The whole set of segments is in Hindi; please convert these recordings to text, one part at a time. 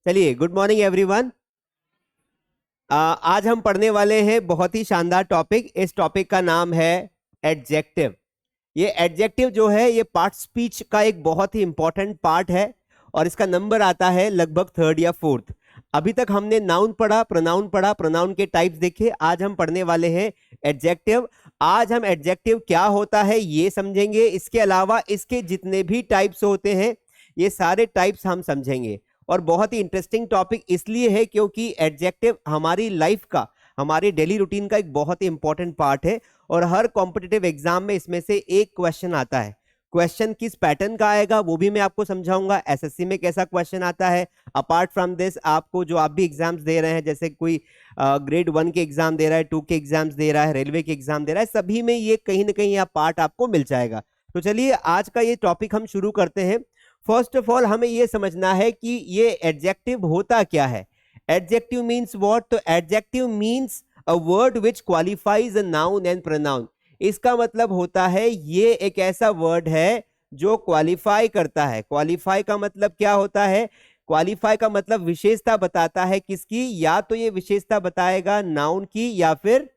चलिए, गुड मॉर्निंग एवरीवन। आज हम पढ़ने वाले हैं बहुत ही शानदार टॉपिक। इस टॉपिक का नाम है एडजेक्टिव। ये एडजेक्टिव जो है ये पार्ट स्पीच का एक बहुत ही इंपॉर्टेंट पार्ट है और इसका नंबर आता है लगभग थर्ड या फोर्थ। अभी तक हमने नाउन पढ़ा, प्रोनाउन के टाइप्स देखे। आज हम पढ़ने वाले हैं एडजेक्टिव। आज हम एडजेक्टिव क्या होता है ये समझेंगे। इसके अलावा इसके जितने भी टाइप्स होते हैं ये सारे टाइप्स हम समझेंगे। और बहुत ही इंटरेस्टिंग टॉपिक इसलिए है क्योंकि एडजेक्टिव हमारी लाइफ का, हमारे डेली रूटीन का एक बहुत ही इंपॉर्टेंट पार्ट है और हर कॉम्पिटिटिव एग्जाम में इसमें से एक क्वेश्चन आता है। क्वेश्चन किस पैटर्न का आएगा वो भी मैं आपको समझाऊंगा। एसएससी में कैसा क्वेश्चन आता है। अपार्ट फ्रॉम दिस आपको जो आप भी एग्जाम्स दे रहे हैं, जैसे कोई ग्रेड 1 के एग्जाम दे रहा है, 2 के एग्जाम्स दे रहा है, रेलवे के एग्जाम दे रहा है, सभी में ये कहीं ना कहीं यह पार्ट आपको मिल जाएगा। तो चलिए आज का ये टॉपिक हम शुरू करते हैं। फर्स्ट ऑफ ऑल हमें यह समझना है कि ये एडजेक्टिव होता क्या है। Adjective means what? तो adjective means a word which qualifies a noun and pronoun. इसका मतलब होता है ये एक ऐसा वर्ड है जो क्वालिफाई करता है। क्वालिफाई का मतलब क्या होता है? क्वालिफाई का मतलब विशेषता बताता है। किसकी? या तो ये विशेषता बताएगा नाउन की या फिर,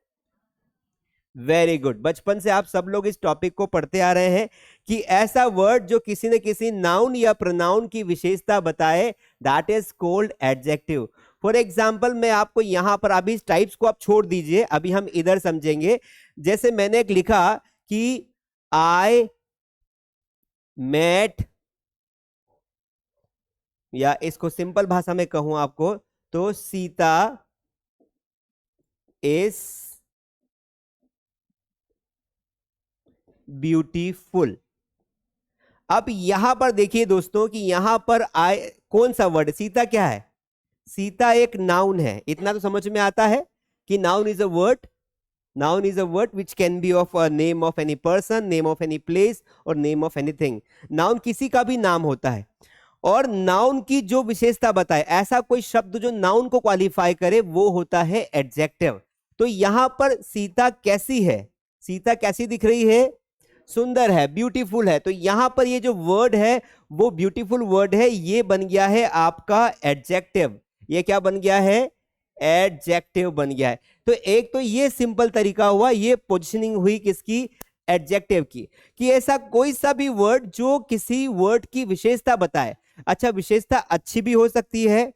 वेरी गुड, बचपन से आप सब लोग इस टॉपिक को पढ़ते आ रहे हैं कि ऐसा वर्ड जो किसी न किसी नाउन या प्रोनाउन की विशेषता बताए, that is called adjective. For example मैं आपको यहां पर, अभी इस टाइप्स को आप छोड़ दीजिए, अभी हम इधर समझेंगे। जैसे मैंने एक लिखा कि आई मेट, या इसको सिंपल भाषा में कहूं आपको तो सीता इज ब्यूटीफुल। अब यहां पर देखिए दोस्तों कि यहां पर आई कौन सा वर्ड? सीता क्या है? सीता एक नाउन है। इतना तो समझ में आता है कि noun is a word. Noun is a word which can be of a name of any person, name of any place और नेम ऑफ एनीथिंग। नाउन किसी का भी नाम होता है और नाउन की जो विशेषता बताए, ऐसा कोई शब्द जो नाउन को क्वालिफाई करे, वो होता है एडजेक्टिव। तो यहां पर सीता कैसी है? सीता कैसी दिख रही है? सुंदर है, ब्यूटीफुल है। तो यहां पर ये जो वर्ड है वो ब्यूटीफुल वर्ड है, ये बन गया है आपका एडजेक्टिव। ये क्या बन गया है? एडजेक्टिव बन गया है। तो एक तो ये सिंपल तरीका हुआ, ये पोजिशनिंग हुई किसकी? एडजेक्टिव की। कि ऐसा कोई सा भी वर्ड जो किसी वर्ड की विशेषता बताए। अच्छा, विशेषता अच्छी भी हो सकती है,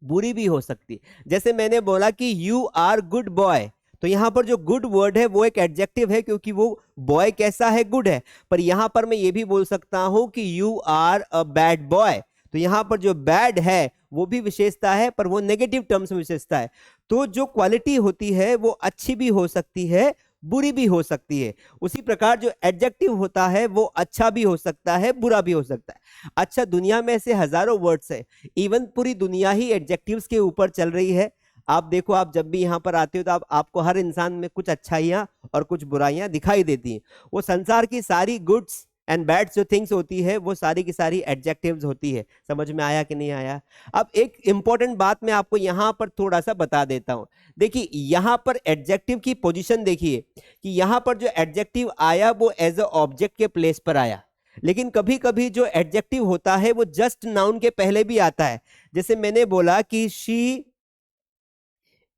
बुरी भी हो सकती है। जैसे मैंने बोला कि यू आर गुड बॉय, तो यहां पर जो गुड वर्ड है वो एक एडजेक्टिव है क्योंकि वो बॉय कैसा है? गुड है। पर यहां पर मैं ये भी बोल सकता हूं कि you are a bad boy, तो यहां पर जो बैड है वो भी विशेषता है, पर वो नेगेटिव टर्म्स में विशेषता है। तो जो क्वालिटी होती है वो अच्छी भी हो सकती है, बुरी भी हो सकती है। उसी प्रकार जो एडजेक्टिव होता है वो अच्छा भी हो सकता है, बुरा भी हो सकता है। अच्छा, दुनिया में ऐसे हजारों वर्ड्स है, इवन पूरी दुनिया ही एडजेक्टिव्स के ऊपर चल रही है। आप देखो, आप जब भी यहां पर आते हो तो आपको हर इंसान में कुछ अच्छाइयां और कुछ बुराइयां दिखाई देती हैं। वो संसार की सारी गुड्स एंड बैड्स जो थिंग्स होती है वो सारी की सारी एडजेक्टिव्स होती है। समझ में आया कि नहीं आया? अब एक इंपॉर्टेंट बात मैं आपको यहां पर थोड़ा सा बता देता हूं। देखिए यहां पर एडजेक्टिव की पोजीशन देखिए कि यहां पर जो एडजेक्टिव आया वो एज अ ऑब्जेक्ट के प्लेस पर आया। लेकिन कभी कभी जो एडजेक्टिव होता है वो जस्ट नाउन के पहले भी आता है। जैसे मैंने बोला कि शी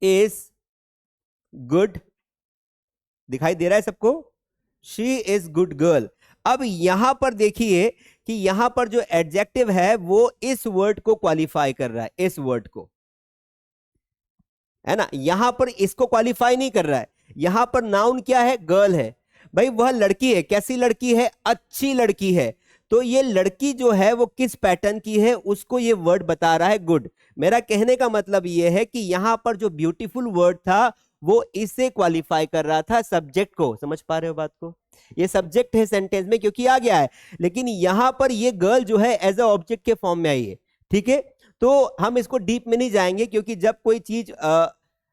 इज गुड, दिखाई दे रहा है सबको? She is good girl. अब यहां पर देखिए कि यहां पर जो एडजेक्टिव है वो इस वर्ड को क्वालिफाई कर रहा है, इस वर्ड को, है ना। यहां पर इसको क्वालिफाई नहीं कर रहा है। यहां पर नाउन क्या है? गर्ल है। भाई वह लड़की है, कैसी लड़की है? अच्छी लड़की है। तो ये लड़की जो है वो किस पैटर्न की है उसको ये वर्ड बता रहा है, गुड। मेरा कहने का मतलब ये है कि यहां पर जो ब्यूटीफुल वर्ड था वो इसे क्वालिफाई कर रहा था, सब्जेक्ट को। समझ पा रहे हो बात को? ये सब्जेक्ट है सेंटेंस में क्योंकि आ गया है, लेकिन यहां पर ये गर्ल जो है एज अ ऑब्जेक्ट के फॉर्म में आई है। ठीक है, तो हम इसको डीप में नहीं जाएंगे क्योंकि जब कोई चीज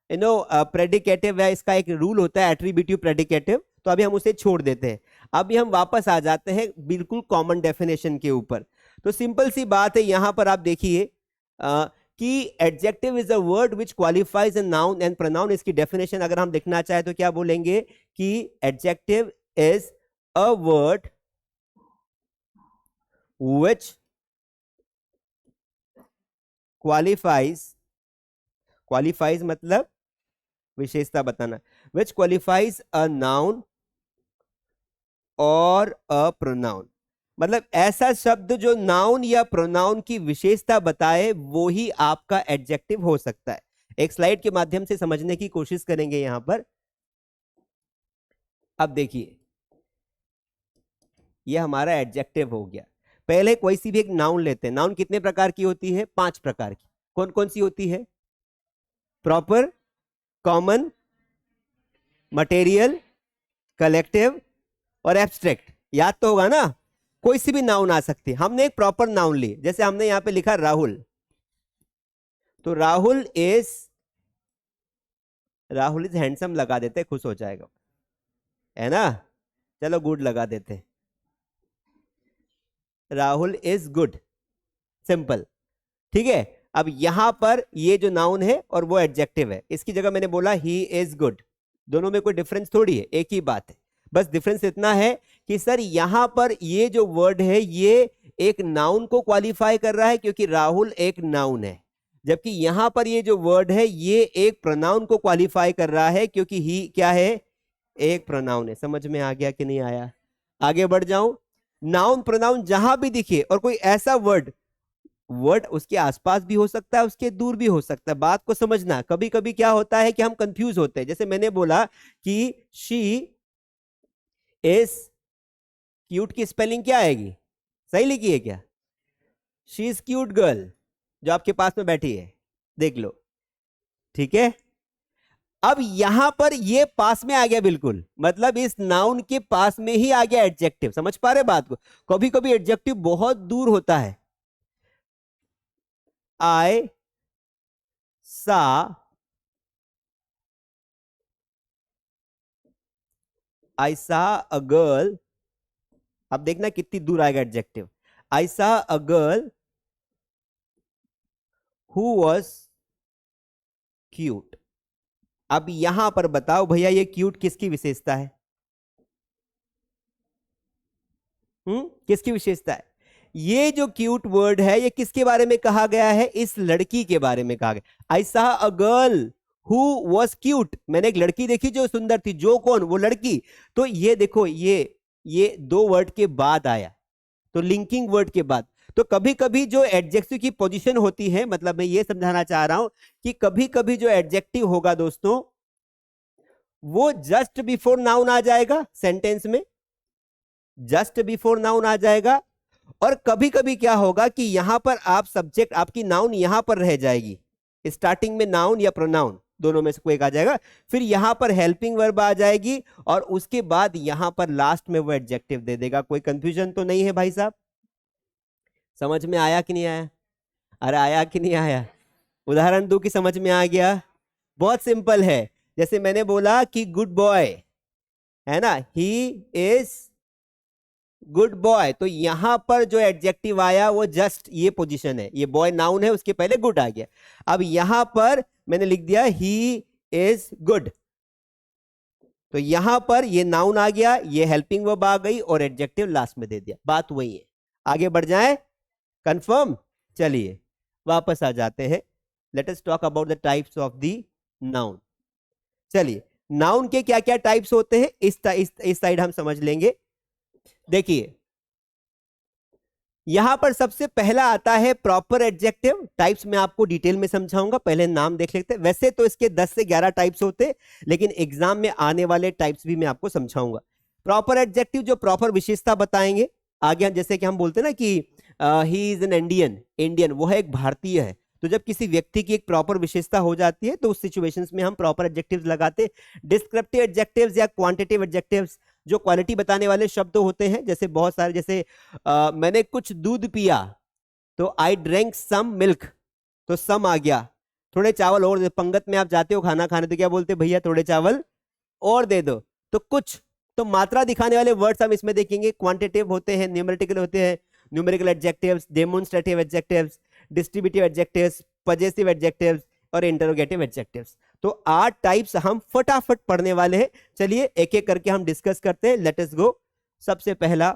प्रेडिकेटिव है, इसका एक रूल होता है एट्रीब्यूटिव प्रेडिकेटिव, तो अभी हम उसे छोड़ देते हैं। अभी हम वापस आ जाते हैं बिल्कुल कॉमन डेफिनेशन के ऊपर। तो सिंपल सी बात है, यहां पर आप देखिए कि adjective is a word which qualifies a noun and pronoun. इसकी डेफिनेशन अगर हम देखना चाहे तो क्या बोलेंगे कि adjective is a word which qualifies, qualifies मतलब विशेषता बताना, विच क्वालिफाइज अ नाउन और अ प्रोनाउन, मतलब ऐसा शब्द जो नाउन या प्रोनाउन की विशेषता बताए वो ही आपका एडजेक्टिव हो सकता है। एक स्लाइड के माध्यम से समझने की कोशिश करेंगे यहां पर। अब देखिए ये हमारा एडजेक्टिव हो गया। पहले कोई सी भी एक नाउन लेते हैं। नाउन कितने प्रकार की होती है? 5 प्रकार की। कौन कौन सी होती है? प्रॉपर, कॉमन, मटेरियल, कलेक्टिव और एब्स्ट्रैक्ट। याद तो होगा ना? कोई सी भी नाउन आ सकती है। हमने एक प्रॉपर नाउन ली, जैसे हमने यहां पे लिखा राहुल, तो राहुल इज हैंडसम लगा देते, खुश हो जाएगा, है ना? चलो गुड लगा देते, राहुल इज गुड, सिंपल। ठीक है। अब यहां पर ये जो नाउन है और वो एडजेक्टिव है, इसकी जगह मैंने बोला ही इज गुड। दोनों में कोई डिफरेंस थोड़ी है, एक ही बात है। बस डिफरेंस इतना है कि सर यहां पर ये जो वर्ड है ये एक नाउन को क्वालिफाई कर रहा है क्योंकि राहुल एक नाउन है, जबकि यहां पर ये जो वर्ड है ये एक प्रोनाउन को क्वालिफाई कर रहा है क्योंकि ही क्या है? एक प्रोनाउन है। समझ में आ गया कि नहीं आया? आगे बढ़ जाऊं। नाउन प्रोनाउन जहां भी दिखे और कोई ऐसा वर्ड, वर्ड उसके आसपास भी हो सकता है, उसके दूर भी हो सकता है। बात को समझना, कभी कभी क्या होता है कि हम कंफ्यूज होते हैं। जैसे मैंने बोला कि शी इज क्यूट की स्पेलिंग क्या आएगी? सही लिखी है क्या? शी इज क्यूट गर्ल, जो आपके पास में बैठी है, देख लो। ठीक है। अब यहां पर ये पास में आ गया बिल्कुल, मतलब इस नाउन के पास में ही आ गया एडजेक्टिव। समझ पा रहे बात को? कभी कभी एडजेक्टिव बहुत दूर होता है। आई सा अ गर्ल, अब देखना कितनी दूर आएगा एडजेक्टिव। आई सा a girl who was cute. अब यहां पर बताओ भैया ये क्यूट किसकी विशेषता है? किसकी विशेषता है? ये जो क्यूट वर्ड है ये किसके बारे में कहा गया है? इस लड़की के बारे में कहा गया। आई सा a girl who was cute, मैंने एक लड़की देखी जो सुंदर थी। जो कौन? वो लड़की। तो ये देखो ये दो वर्ड के बाद आया, तो लिंकिंग वर्ड के बाद। तो कभी कभी जो एडजेक्टिव की पोजीशन होती है, मतलब मैं ये समझाना चाह रहा हूं कि कभी कभी जो एडजेक्टिव होगा दोस्तों वो जस्ट बिफोर नाउन आ जाएगा सेंटेंस में, जस्ट बिफोर नाउन आ जाएगा। और कभी कभी क्या होगा कि यहां पर आप सब्जेक्ट, आपकी नाउन यहां पर रह जाएगी, स्टार्टिंग में नाउन या प्रोनाउन दोनों में से कोई एक आ जाएगा, फिर यहां पर हेल्पिंग वर्ब आ जाएगी और उसके बाद यहां पर लास्ट में वो एडजेक्टिव दे देगा। कोई कंफ्यूजन तो नहीं है भाई साहब? समझ में आया कि नहीं आया? अरे आया कि नहीं आया? उदाहरण दो कि समझ में आ गया। बहुत सिंपल है। जैसे मैंने बोला कि गुड बॉय, है ना, ही इज गुड बॉय, तो यहां पर जो एडजेक्टिव आया वो जस्ट ये पोजीशन है, ये बॉय नाउन है, उसके पहले गुड आ गया। अब यहां पर मैंने लिख दिया ही इज गुड, तो यहां पर ये नाउन आ गया, ये हेल्पिंग वर्ब आ गई और एडजेक्टिव लास्ट में दे दिया। बात वही है। आगे बढ़ जाए, कंफर्म? चलिए वापस आ जाते हैं। Let us talk about the types of the noun. चलिए नाउन के क्या क्या टाइप्स होते हैं इस साइड हम समझ लेंगे। देखिए यहां पर सबसे पहला आता है प्रॉपर एडजेक्टिव। टाइप्स में आपको डिटेल में समझाऊंगा, पहले नाम देख लेते हैं। वैसे तो इसके 10 से 11 टाइप्स होते, लेकिन एग्जाम में आने वाले टाइप्स भी मैं आपको समझाऊंगा। प्रॉपर एडजेक्टिव जो प्रॉपर विशेषता बताएंगे। आगे जैसे कि हम बोलते हैं ना कि he is an Indian, Indian वो है एक भारतीय है। तो जब किसी व्यक्ति की एक प्रॉपर विशेषता हो जाती है तो उस सिचुएशंस में हम प्रॉपर एडजेक्टिव्स लगाते। डिस्क्रिप्टिव एडजेक्टिव्स या क्वांटिटेटिव एडजेक्टिव्स जो क्वालिटी बताने वाले शब्द होते हैं, जैसे बहुत सारे, जैसे मैंने कुछ दूध पिया, तो आई ड्रैंक सम मिल्क, तो सम आ गया। थोड़े चावल और दे, पंगत में आप जाते हो खाना खाने तो क्या बोलते? भैया थोड़े चावल और दे दो। तो कुछ, तो मात्रा दिखाने वाले वर्ड्स हम इसमें देखेंगे। क्वांटिटेटिव होते हैं, न्यूमेरिकल होते हैं, numerical adjectives, demonstrative adjectives, distributive adjectives, possessive adjectives और इंटरोगेटिव एडजेक्टिव्स। तो 8 टाइप्स हम फटाफट पढ़ने वाले हैं। चलिए एक एक करके हम डिस्कस करते हैं। लेट अस गो। सबसे पहला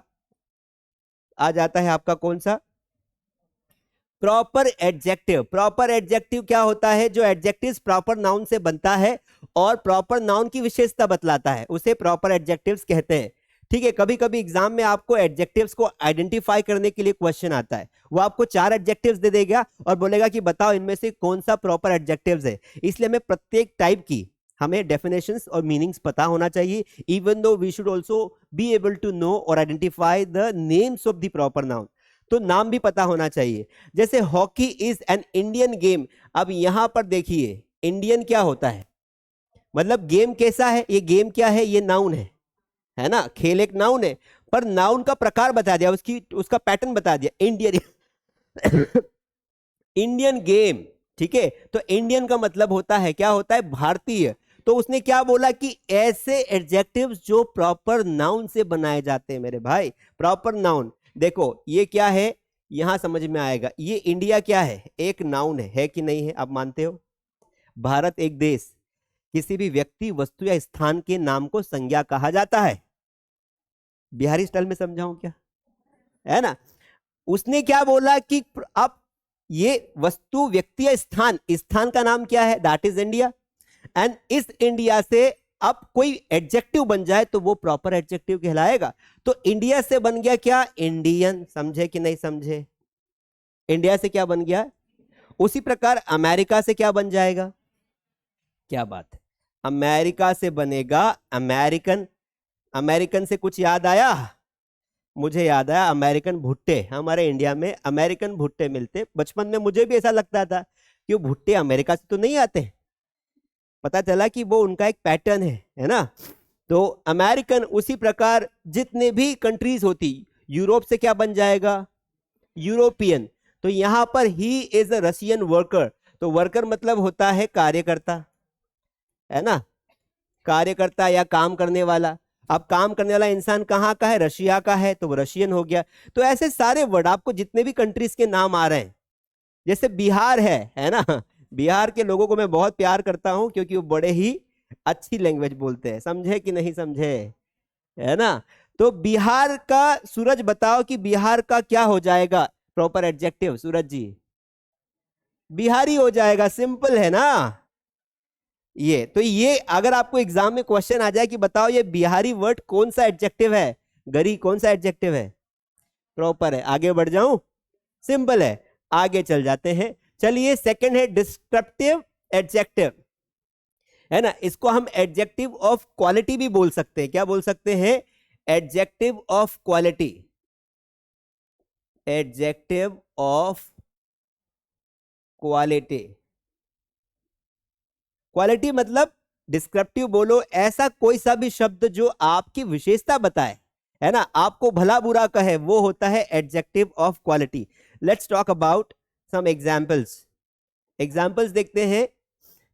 आ जाता है आपका कौन सा? प्रॉपर एडजेक्टिव, प्रॉपर एडजेक्टिव क्या होता है? जो एडजेक्टिव्स प्रॉपर नाउन से बनता है और प्रॉपर नाउन की विशेषता बतलाता है, उसे प्रॉपर एडजेक्टिव्स कहते हैं। ठीक है, कभी कभी एग्जाम में आपको एडजेक्टिव्स को आइडेंटिफाई करने के लिए क्वेश्चन आता है, वो आपको 4 एडजेक्टिव्स दे देगा और बोलेगा कि बताओ इनमें से कौन सा प्रॉपर एडजेक्टिव्स है। इसलिए हमें प्रत्येक टाइप की हमें डेफिनेशंस और मीनिंग्स पता होना चाहिए, even though we should also be able to know और identify the names of the proper noun. तो नाम भी पता होना चाहिए। जैसे hockey is an Indian game, अब यहां पर देखिए इंडियन क्या होता है, मतलब गेम कैसा है, ये गेम क्या है, ये नाउन है ना, खेल एक नाउन है, पर नाउन का प्रकार बता दिया, उसका पैटर्न बता दिया, इंडियन इंडियन गेम। ठीक है, तो इंडियन का मतलब होता है, क्या होता है, भारतीय। तो उसने क्या बोला कि ऐसे एडजेक्टिव्स जो प्रॉपर नाउन से बनाए जाते हैं मेरे भाई, प्रॉपर नाउन। देखो ये क्या है, यहां समझ में आएगा, ये इंडिया क्या है, एक नाउन है कि नहीं है, आप मानते हो? भारत एक देश, किसी भी व्यक्ति, वस्तु या स्थान के नाम को संज्ञा कहा जाता है। बिहारी स्टाइल में समझाऊं क्या, है ना? उसने क्या बोला कि अब ये वस्तु, व्यक्ति या स्थान, स्थान का नाम क्या है, दैट इज इंडिया। एंड इस इंडिया से अब कोई एडजेक्टिव बन जाए तो वो प्रॉपर एडजेक्टिव कहलाएगा। तो इंडिया से बन गया क्या, इंडियन। समझे कि नहीं समझे? इंडिया से क्या बन गया? उसी प्रकार अमेरिका से क्या बन जाएगा? क्या बात है, अमेरिका से बनेगा अमेरिकन। अमेरिकन से कुछ याद आया? मुझे याद आया अमेरिकन भुट्टे, हमारे इंडिया में अमेरिकन भुट्टे मिलते। बचपन में मुझे भी ऐसा लगता था कि वो भुट्टे अमेरिका से तो नहीं आते, पता चला कि वो उनका एक पैटर्न है ना। तो अमेरिकन, उसी प्रकार जितने भी कंट्रीज होती, यूरोप से क्या बन जाएगा, यूरोपियन। तो यहां पर ही इज अ रशियन वर्कर, तो वर्कर मतलब होता है कार्यकर्ता, है ना, कार्यकर्ता या काम करने वाला। अब काम करने वाला इंसान कहाँ का है, रशिया का है, तो वो रशियन हो गया। तो ऐसे सारे वर्ड आपको जितने भी कंट्रीज के नाम आ रहे हैं, जैसे बिहार है ना, बिहार के लोगों को मैं बहुत प्यार करता हूं क्योंकि वो बड़े ही अच्छी लैंग्वेज बोलते हैं। समझे कि नहीं समझे, है ना? तो बिहार का, सूरज बताओ कि बिहार का क्या हो जाएगा प्रॉपर एडजेक्टिव, सूरज जी? बिहारी हो जाएगा, सिंपल है ना। ये तो ये अगर आपको एग्जाम में क्वेश्चन आ जाए कि बताओ ये बिहारी वर्ड कौन सा एडजेक्टिव है, गरी कौन सा एडजेक्टिव है, प्रॉपर है। आगे बढ़ जाऊं, सिंपल है, आगे चल जाते हैं। चलिए, सेकंड है डिस्क्रिप्टिव एडजेक्टिव, है ना, इसको हम एडजेक्टिव ऑफ क्वालिटी भी बोल सकते हैं। क्या बोल सकते हैं? Adjective of quality, adjective of quality. Quality मतलब डिस्क्रिप्टिव बोलो, ऐसा कोई सा भी शब्द जो आपकी विशेषता बताए, है ना, आपको भला बुरा कहे, वो होता है adjective of quality. Let's talk about some examples. Examples देखते हैं।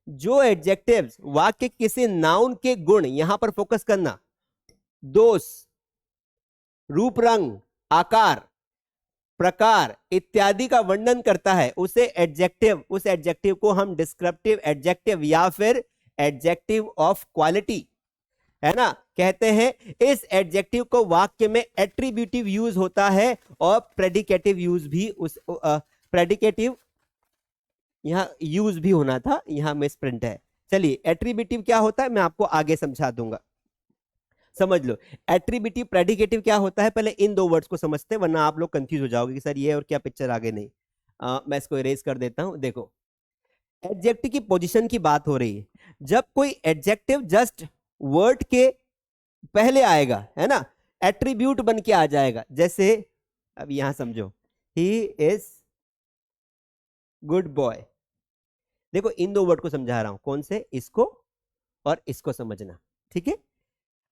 जो एडजेक्टिव्स वाक्य किसी नाउन के गुण, यहां पर फोकस करना, दोष, रूप रंग, आकार, प्रकार इत्यादि का वर्णन करता है, उसे एडजेक्टिव, उस एडजेक्टिव को हम डिस्क्रिप्टिव एडजेक्टिव या फिर एडजेक्टिव ऑफ क्वालिटी, है ना, कहते हैं। इस एडजेक्टिव को वाक्य में एट्रीब्यूटिव यूज होता है और प्रेडिकेटिव यूज भी, उस प्रेडिकेटिव यहां यूज भी होना था, यहां मिस प्रिंट है। चलिए, एट्रीब्यूटिव क्या होता है मैं आपको आगे समझा दूंगा, समझ लो। एट्रीब्यूटिव प्रेडिकेटिव क्या होता है, पहले इन दो वर्ड्स को समझते हैं, वरना आप लोग कंफ्यूज हो जाओगे कि सर ये और क्या पिक्चर आगे नहीं। मैं इसको इरेज कर देता हूं। देखो, एडजेक्टिव की पोजीशन की बात हो रही है। जब कोई एडजेक्टिव जस्ट वर्ड के पहले आएगा, है ना, एट्रीब्यूट बन के आ जाएगा। जैसे अब यहां समझो, ही इज गुड बॉय। देखो, इन दो वर्ड को समझा रहा हूं, कौन से, इसको और इसको समझना, ठीक है।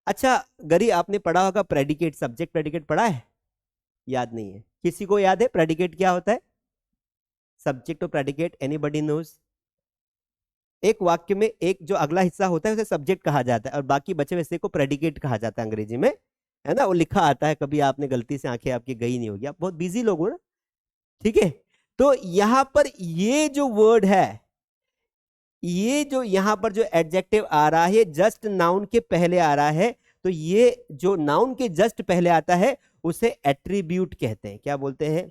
अच्छा गरी, आपने पढ़ा होगा प्रेडिकेट, सब्जेक्ट प्रेडिकेट पढ़ा है? याद नहीं है? किसी को याद है प्रेडिकेट क्या होता है? सब्जेक्ट और प्रेडिकेट, एनीबॉडी नोज? एक वाक्य में एक जो अगला हिस्सा होता है उसे सब्जेक्ट कहा जाता है और बाकी बचे हुए हिस्से को प्रेडिकेट कहा जाता है अंग्रेजी में, है ना, वो लिखा आता है। कभी आपने गलती से, आंखें आपकी गई नहीं होगी, आप बहुत बिजी लोग हो ना, ठीक है। तो यहां पर ये जो वर्ड है, ये जो यहां पर जो एडजेक्टिव आ रहा है, जस्ट नाउन के पहले आ रहा है। तो ये जो नाउन के जस्ट पहले आता है उसे एट्रीब्यूट कहते हैं। क्या बोलते हैं?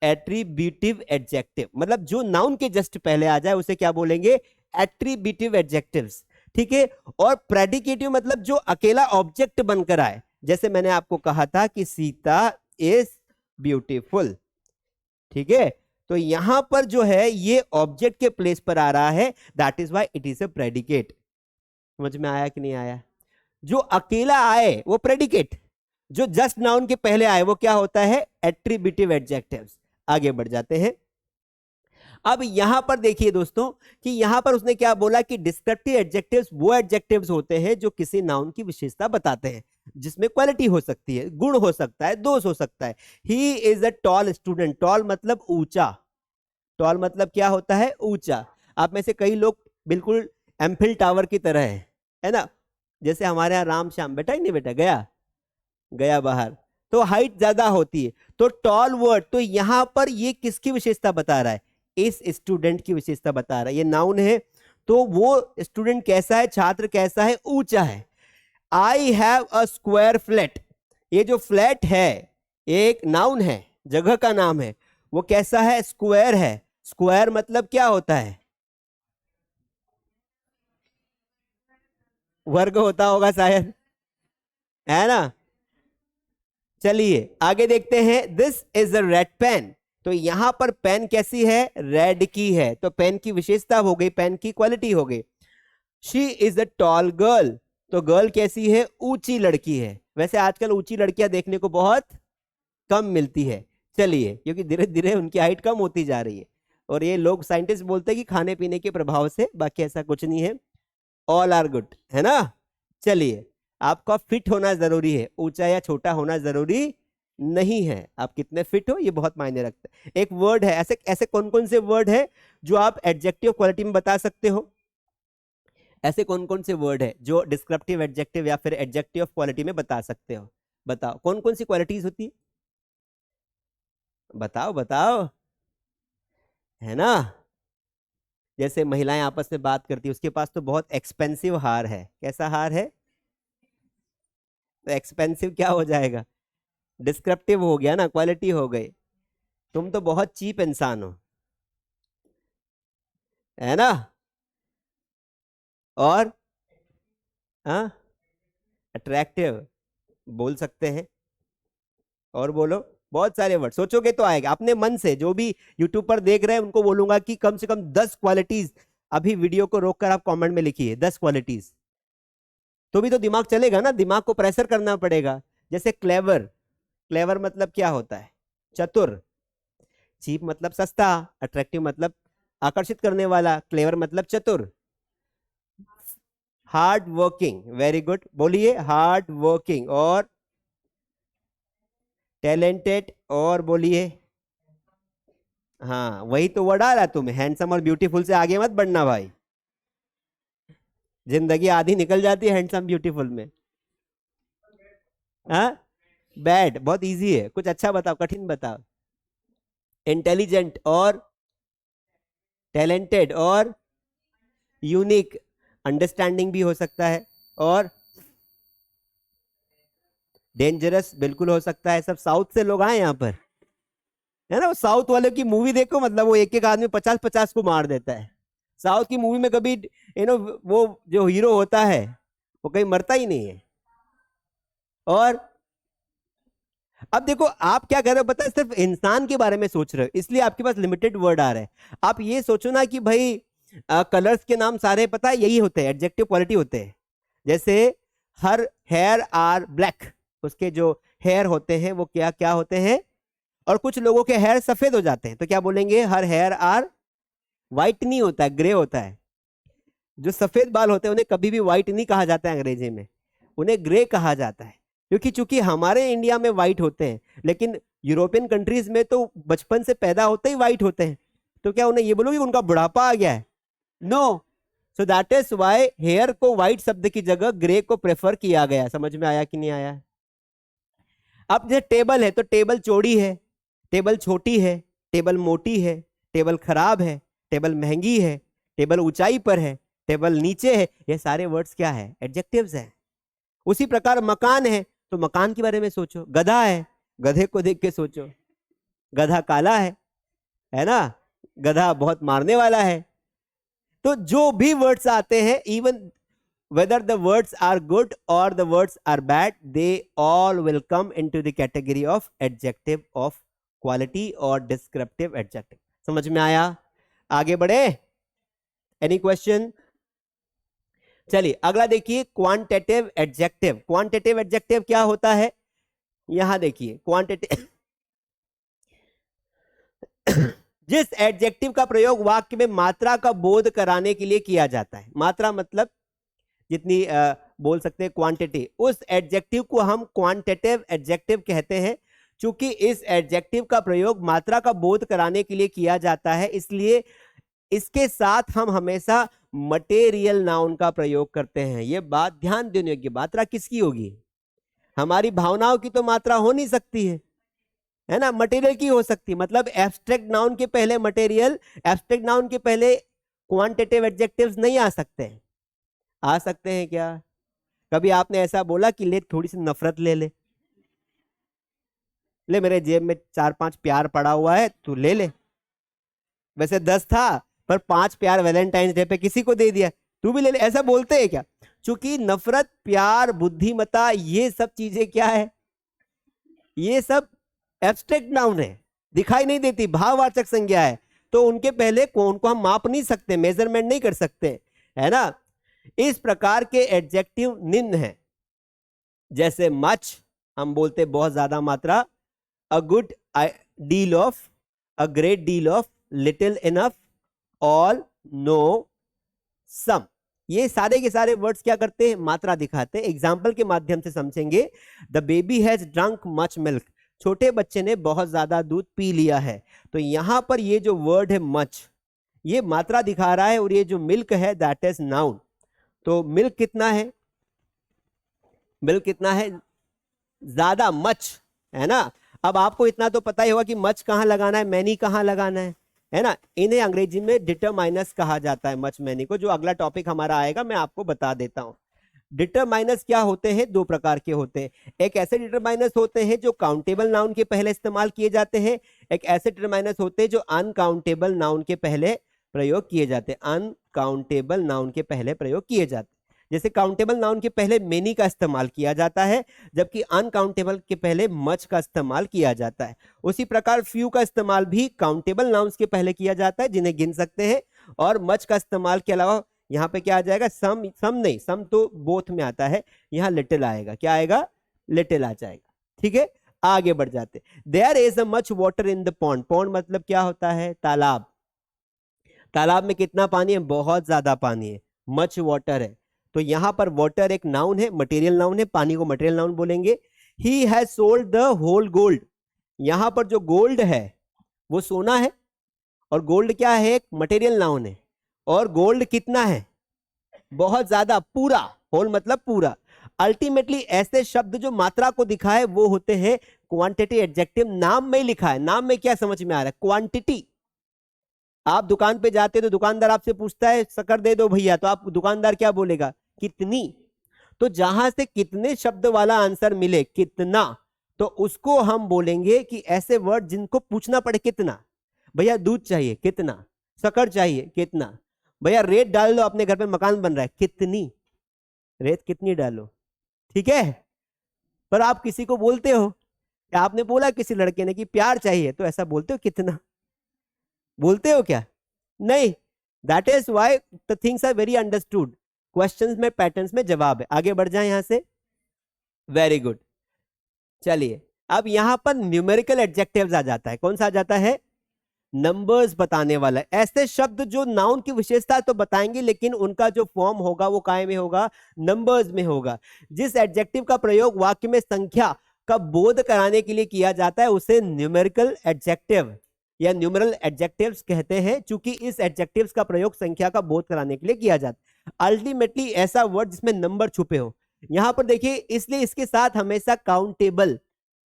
एट्रीब्यूटिव एडजेक्टिव, मतलब जो नाउन के जस्ट पहले आ जाए उसे क्या बोलेंगे, एट्रीब्यूटिव एडजेक्टिव्स, ठीक है। और प्रेडिकेटिव मतलब जो अकेला ऑब्जेक्ट बनकर आए, जैसे मैंने आपको कहा था कि सीता इज ब्यूटीफुल, ठीक है। तो यहां पर जो है ये ऑब्जेक्ट के प्लेस पर आ रहा है, that is why it is a predicate. समझ में आया कि नहीं आया? जो अकेला आए वो प्रेडिकेट, जो जस्ट नाउन के पहले आए वो क्या होता है, एट्रीब्यूटिव एडजेक्टिव्स। आगे बढ़ जाते हैं। अब यहां पर देखिए दोस्तों कि यहां पर उसने क्या बोला कि डिस्क्रिप्टिव एडजेक्टिव्स वो एडजेक्टिव्स होते हैं जो किसी नाउन की विशेषता बताते हैं, जिसमें क्वालिटी हो सकती है, गुण हो सकता है, दोष हो सकता है। He is a tall student, tall मतलब ऊंचा, टॉल मतलब क्या होता है, ऊंचा। आप में से कई लोग बिल्कुल एम्फिल टावर की तरह है ना, जैसे हमारे यहाँ राम श्याम, बेटा ही नहीं बेटा, गया गया बाहर, तो हाइट ज्यादा होती है। तो टॉल वर्ड, तो यहां पर ये किसकी विशेषता बता रहा है, इस स्टूडेंट की विशेषता बता रहा है, ये नाउन है। तो वो स्टूडेंट कैसा है, छात्र कैसा है, ऊंचा है। I have a square flat, ये जो फ्लैट है एक नाउन है, जगह का नाम है, वो कैसा है, स्क्वायर है। स्क्वायर मतलब क्या होता है, वर्ग होता होगा शायद, है ना। चलिए आगे देखते हैं। This is a red pen, तो यहां पर पेन कैसी है, रेड की है, तो पेन की विशेषता हो गई, पेन की क्वालिटी हो गई। She is a tall girl, तो गर्ल कैसी है, ऊंची लड़की है। वैसे आजकल ऊंची लड़कियां देखने को बहुत कम मिलती है, चलिए, क्योंकि धीरे धीरे उनकी हाइट कम होती जा रही है। और ये लोग साइंटिस्ट बोलते हैं कि खाने पीने के प्रभाव से, बाकी ऐसा कुछ नहीं है, ऑल आर गुड, है ना। चलिए, आपका फिट होना जरूरी है, ऊंचा या छोटा होना जरूरी नहीं है, आप कितने फिट हो ये बहुत मायने रखता है। एक वर्ड है, ऐसे ऐसे कौन कौन से वर्ड है जो आप एडजेक्टिव क्वालिटी में बता सकते हो, ऐसे कौन कौन से वर्ड है जो डिस्क्रिप्टिव एडजेक्टिव या फिर एडजेक्टिव क्वालिटी में बता सकते हो, बताओ कौन कौन सी क्वालिटीज होती है, बताओ बताओ, है ना। जैसे महिलाएं आपस में बात करती है, उसके पास तो बहुत एक्सपेंसिव हार है, कैसा हार है, तो एक्सपेंसिव क्या हो जाएगा, डिस्क्रिप्टिव हो गया ना, क्वालिटी हो गई। तुम तो बहुत चीप इंसान हो, है ना। और हाँ, अट्रैक्टिव बोल सकते हैं, और बोलो, बहुत सारे वर्ड सोचोगे तो आएगा अपने मन से। जो भी यूट्यूब पर देख रहे हैं उनको बोलूंगा कि कम से कम 10 क्वालिटीज अभी वीडियो को रोककर आप कमेंट में लिखिए, 10 क्वालिटीज, तो भी तो दिमाग चलेगा ना, दिमाग को प्रेशर करना पड़ेगा। जैसे क्लेवर, क्लेवर मतलब क्या होता है, चतुर। चीप मतलब सस्ता, अट्रैक्टिव मतलब आकर्षित करने वाला, क्लेवर मतलब चतुर। हार्ड वर्किंग, वेरी गुड, बोलिए हार्ड वर्किंग। और टैलेंटेड, और बोलिए, हाँ वही तो वर्ड आ रहा है तुम्हें, हैंडसम और ब्यूटीफुल से आगे मत बढ़ना भाई, जिंदगी आधी निकल जाती है हैंडसम ब्यूटीफुल में। हाँ, बैड बहुत इजी है, कुछ अच्छा बताओ, कठिन बताओ। इंटेलिजेंट, और टैलेंटेड, और यूनिक, अंडरस्टैंडिंग भी हो सकता है, और डेंजरस बिल्कुल हो सकता है। सब साउथ से लोग आए यहाँ पर, है ना। वो साउथ वाले की मूवी देखो, मतलब वो एक एक आदमी 50-50 को मार देता है। साउथ की मूवी में कभी वो जो हीरो होता है वो कहीं मरता ही नहीं है। और अब देखो आप क्या कर रहे हो पता है, सिर्फ इंसान के बारे में सोच रहे हो, इसलिए आपके पास लिमिटेड वर्ड आ रहे हैं। आप ये सोचो ना कि भाई कलर्स के नाम सारे पता है यही होते हैं, एडजेक्टिव क्वालिटी होते हैं। जैसे हर हेयर आर ब्लैक, उसके जो हेयर होते हैं वो क्या क्या होते हैं। और कुछ लोगों के हेयर सफेद हो जाते हैं तो क्या बोलेंगे, हर हेयर आर व्हाइट, नहीं होता है, ग्रे होता है। जो सफेद बाल होते हैं उन्हें कभी भी व्हाइट नहीं कहा जाता है अंग्रेजी में, उन्हें ग्रे कहा जाता है। क्योंकि चूंकि हमारे इंडिया में व्हाइट होते हैं, लेकिन यूरोपियन कंट्रीज में तो बचपन से पैदा होते ही व्हाइट होते हैं, तो क्या उन्हें ये बोलोगे उनका बुढ़ापा आ गया है, no. So that is why hair को व्हाइट शब्द की जगह ग्रे को प्रेफर किया गया। समझ में आया कि नहीं आया। अब जैसे टेबल है तो टेबल चौड़ी है, टेबल छोटी है, टेबल मोटी है, टेबल खराब है, टेबल महंगी है, टेबल ऊंचाई पर है, टेबल नीचे है, ये सारे वर्ड्स क्या है, एडजेक्टिव्स हैं। उसी प्रकार मकान है तो मकान के बारे में सोचो, गधा है, गधे को देख के सोचो, गधा काला है ना, गधा बहुत मारने वाला है। तो जो भी वर्ड्स आते हैं, even whether the words are good or the words are bad, they all will come into the category of adjective of quality or descriptive adjective. समझ में आया? आगे बढ़े? Any question? चलिए अगला देखिए, क्वांटिटेटिव एडजेक्टिव। क्वांटिटेटिव एडजेक्टिव क्या होता है? यहां देखिए, क्वांटिटेटिव जिस एडजेक्टिव का प्रयोग वाक्य में मात्रा का बोध कराने के लिए किया जाता है। मात्रा मतलब जितनी बोल सकते हैं क्वांटिटी, उस एडजेक्टिव को हम क्वांटिटेटिव एडजेक्टिव कहते हैं। चूंकि इस एडजेक्टिव का प्रयोग मात्रा का बोध कराने के लिए किया जाता है, इसलिए इसके साथ हम हमेशा मटेरियल नाउन का प्रयोग करते हैं। यह बात ध्यान देने योग्य। मात्रा किसकी होगी? हमारी भावनाओं की तो मात्रा हो नहीं सकती है ना, मटेरियल की हो सकती है। मतलब एब्स्ट्रैक्ट नाउन के पहले मटेरियल, एब्स्ट्रैक्ट नाउन के पहले क्वांटिटेटिव एडजेक्टिव्स नहीं आ सकते हैं। आ सकते हैं क्या? कभी आपने ऐसा बोला कि ले थोड़ी सी नफरत ले मेरे जेब में 4-5 प्यार पड़ा हुआ है, तू ले। वैसे 10 था पर 5 प्यार वैलेंटाइन डे पे किसी को दे दिया, तू भी ले। ऐसा बोलते हैं क्या? क्योंकि नफरत, प्यार, बुद्धिमता, ये सब चीजें क्या है? ये सब एब्स्ट्रैक्ट नाउन है, दिखाई नहीं देती, भाववाचक संज्ञा है। तो उनके पहले उनको हम माप नहीं सकते, मेजरमेंट नहीं कर सकते, है ना। इस प्रकार के एडजेक्टिव निम्न है, जैसे मच, हम बोलते बहुत ज्यादा मात्रा, a good deal of, a great deal of, little enough, all, no, some. ये सारे के सारे वर्ड्स क्या करते हैं? मात्रा दिखाते हैं। एग्जाम्पल के माध्यम से समझेंगे। The baby has drunk much milk, छोटे बच्चे ने बहुत ज्यादा दूध पी लिया है। तो यहां पर ये जो वर्ड है मच, ये मात्रा दिखा रहा है, और ये जो मिल्क है दैट इज नाउन। तो मिल्क कितना है? मिल्क कितना है? ज्यादा, मच, है ना। अब आपको इतना तो पता ही होगा कि मच कहां लगाना है, मैनी कहां लगाना है ना। इन्हें अंग्रेजी में डिटरमाइनस कहा जाता है, मच मैनी को। जो अगला टॉपिक हमारा आएगा मैं आपको बता देता हूं। डिटरमाइनस क्या होते हैं? 2 प्रकार के होते हैं। एक ऐसे डिटरमाइनस होते हैं जो काउंटेबल नाउन के पहले इस्तेमाल किए जाते हैं। एक ऐसे डिटरमाइनस होते हैं जो अनकाउंटेबल नाउन के पहले प्रयोग किए जाते हैं। अनकाउंटेबल नाउन के पहले प्रयोग किए जाते हैं। जैसे काउंटेबल नाउन के पहले मेनी का इस्तेमाल किया जाता है, जबकि अनकाउंटेबल के पहले मच का इस्तेमाल किया जाता है। उसी प्रकार फ्यू का इस्तेमाल भी काउंटेबल नाउन्स के पहले किया जाता है, जिन्हें गिन सकते हैं, और मच का इस्तेमाल के अलावा यहाँ पे क्या आ जाएगा? सम, सम नहीं, सम तो बोथ में आता है, यहाँ लिटिल आएगा। क्या आएगा? लिटिल आ जाएगा। ठीक है, आगे बढ़ जाते। There is a much water in the pond. Pond मतलब क्या होता है? तालाब। तालाब में कितना पानी है? बहुत ज्यादा पानी है, मच वाटर है। तो यहां पर वाटर एक नाउन है, मटेरियल नाउन है, पानी को मटेरियल नाउन बोलेंगे। He has sold the whole gold. यहां पर जो गोल्ड है वो सोना है, और गोल्ड क्या है? एक मटेरियल नाउन है। और गोल्ड कितना है? बहुत ज्यादा, पूरा। होल मतलब पूरा। अल्टीमेटली ऐसे शब्द जो मात्रा को दिखाए वो होते हैं क्वांटिटी एडजेक्टिव। नाम में ही लिखा है, नाम में क्या समझ में आ रहा है? क्वांटिटी। आप दुकान पे जाते हो तो दुकानदार आपसे पूछता है शक्कर दे दो भैया, तो आप दुकानदार क्या बोलेगा? कितनी। तो जहां से कितने शब्द वाला आंसर मिले, कितना, तो उसको हम बोलेंगे कि ऐसे वर्ड जिनको पूछना पड़े कितना। भैया दूध चाहिए, कितना। शक्कर चाहिए, कितना। भैया रेत डाल लो, अपने घर पे मकान बन रहा है, कितनी। रेत कितनी डालो, ठीक है। पर आप किसी को बोलते हो, आपने बोला किसी लड़के ने कि प्यार चाहिए, तो ऐसा बोलते हो कितना? बोलते हो क्या? नहीं। That is why the things are very understood. Questions में, पैटर्न्स में जवाब है। आगे बढ़ जाए यहां से। Very good. चलिए अब यहां पर न्यूमेरिकल एडजेक्टिव्स आ जाता है। कौन सा आ जाता है? नंबर्स बताने वाला। ऐसे शब्द जो नाउन की विशेषता तो बताएंगे, लेकिन उनका जो फॉर्म होगा वो काय में होगा? नंबर्स में होगा। जिस एडजेक्टिव का प्रयोग वाक्य में संख्या का बोध कराने के लिए किया जाता है उसे न्यूमेरिकल एडजेक्टिव या न्यूमरल एडजेक्टिव्स कहते हैं। चूंकि इस एडजेक्टिव्स का प्रयोग संख्या का बोध कराने के लिए किया जाता है। अल्टीमेटली ऐसा वर्ड जिसमें नंबर छुपे हो। यहां पर देखिए, इसलिए इसके साथ हमेशा काउंटेबल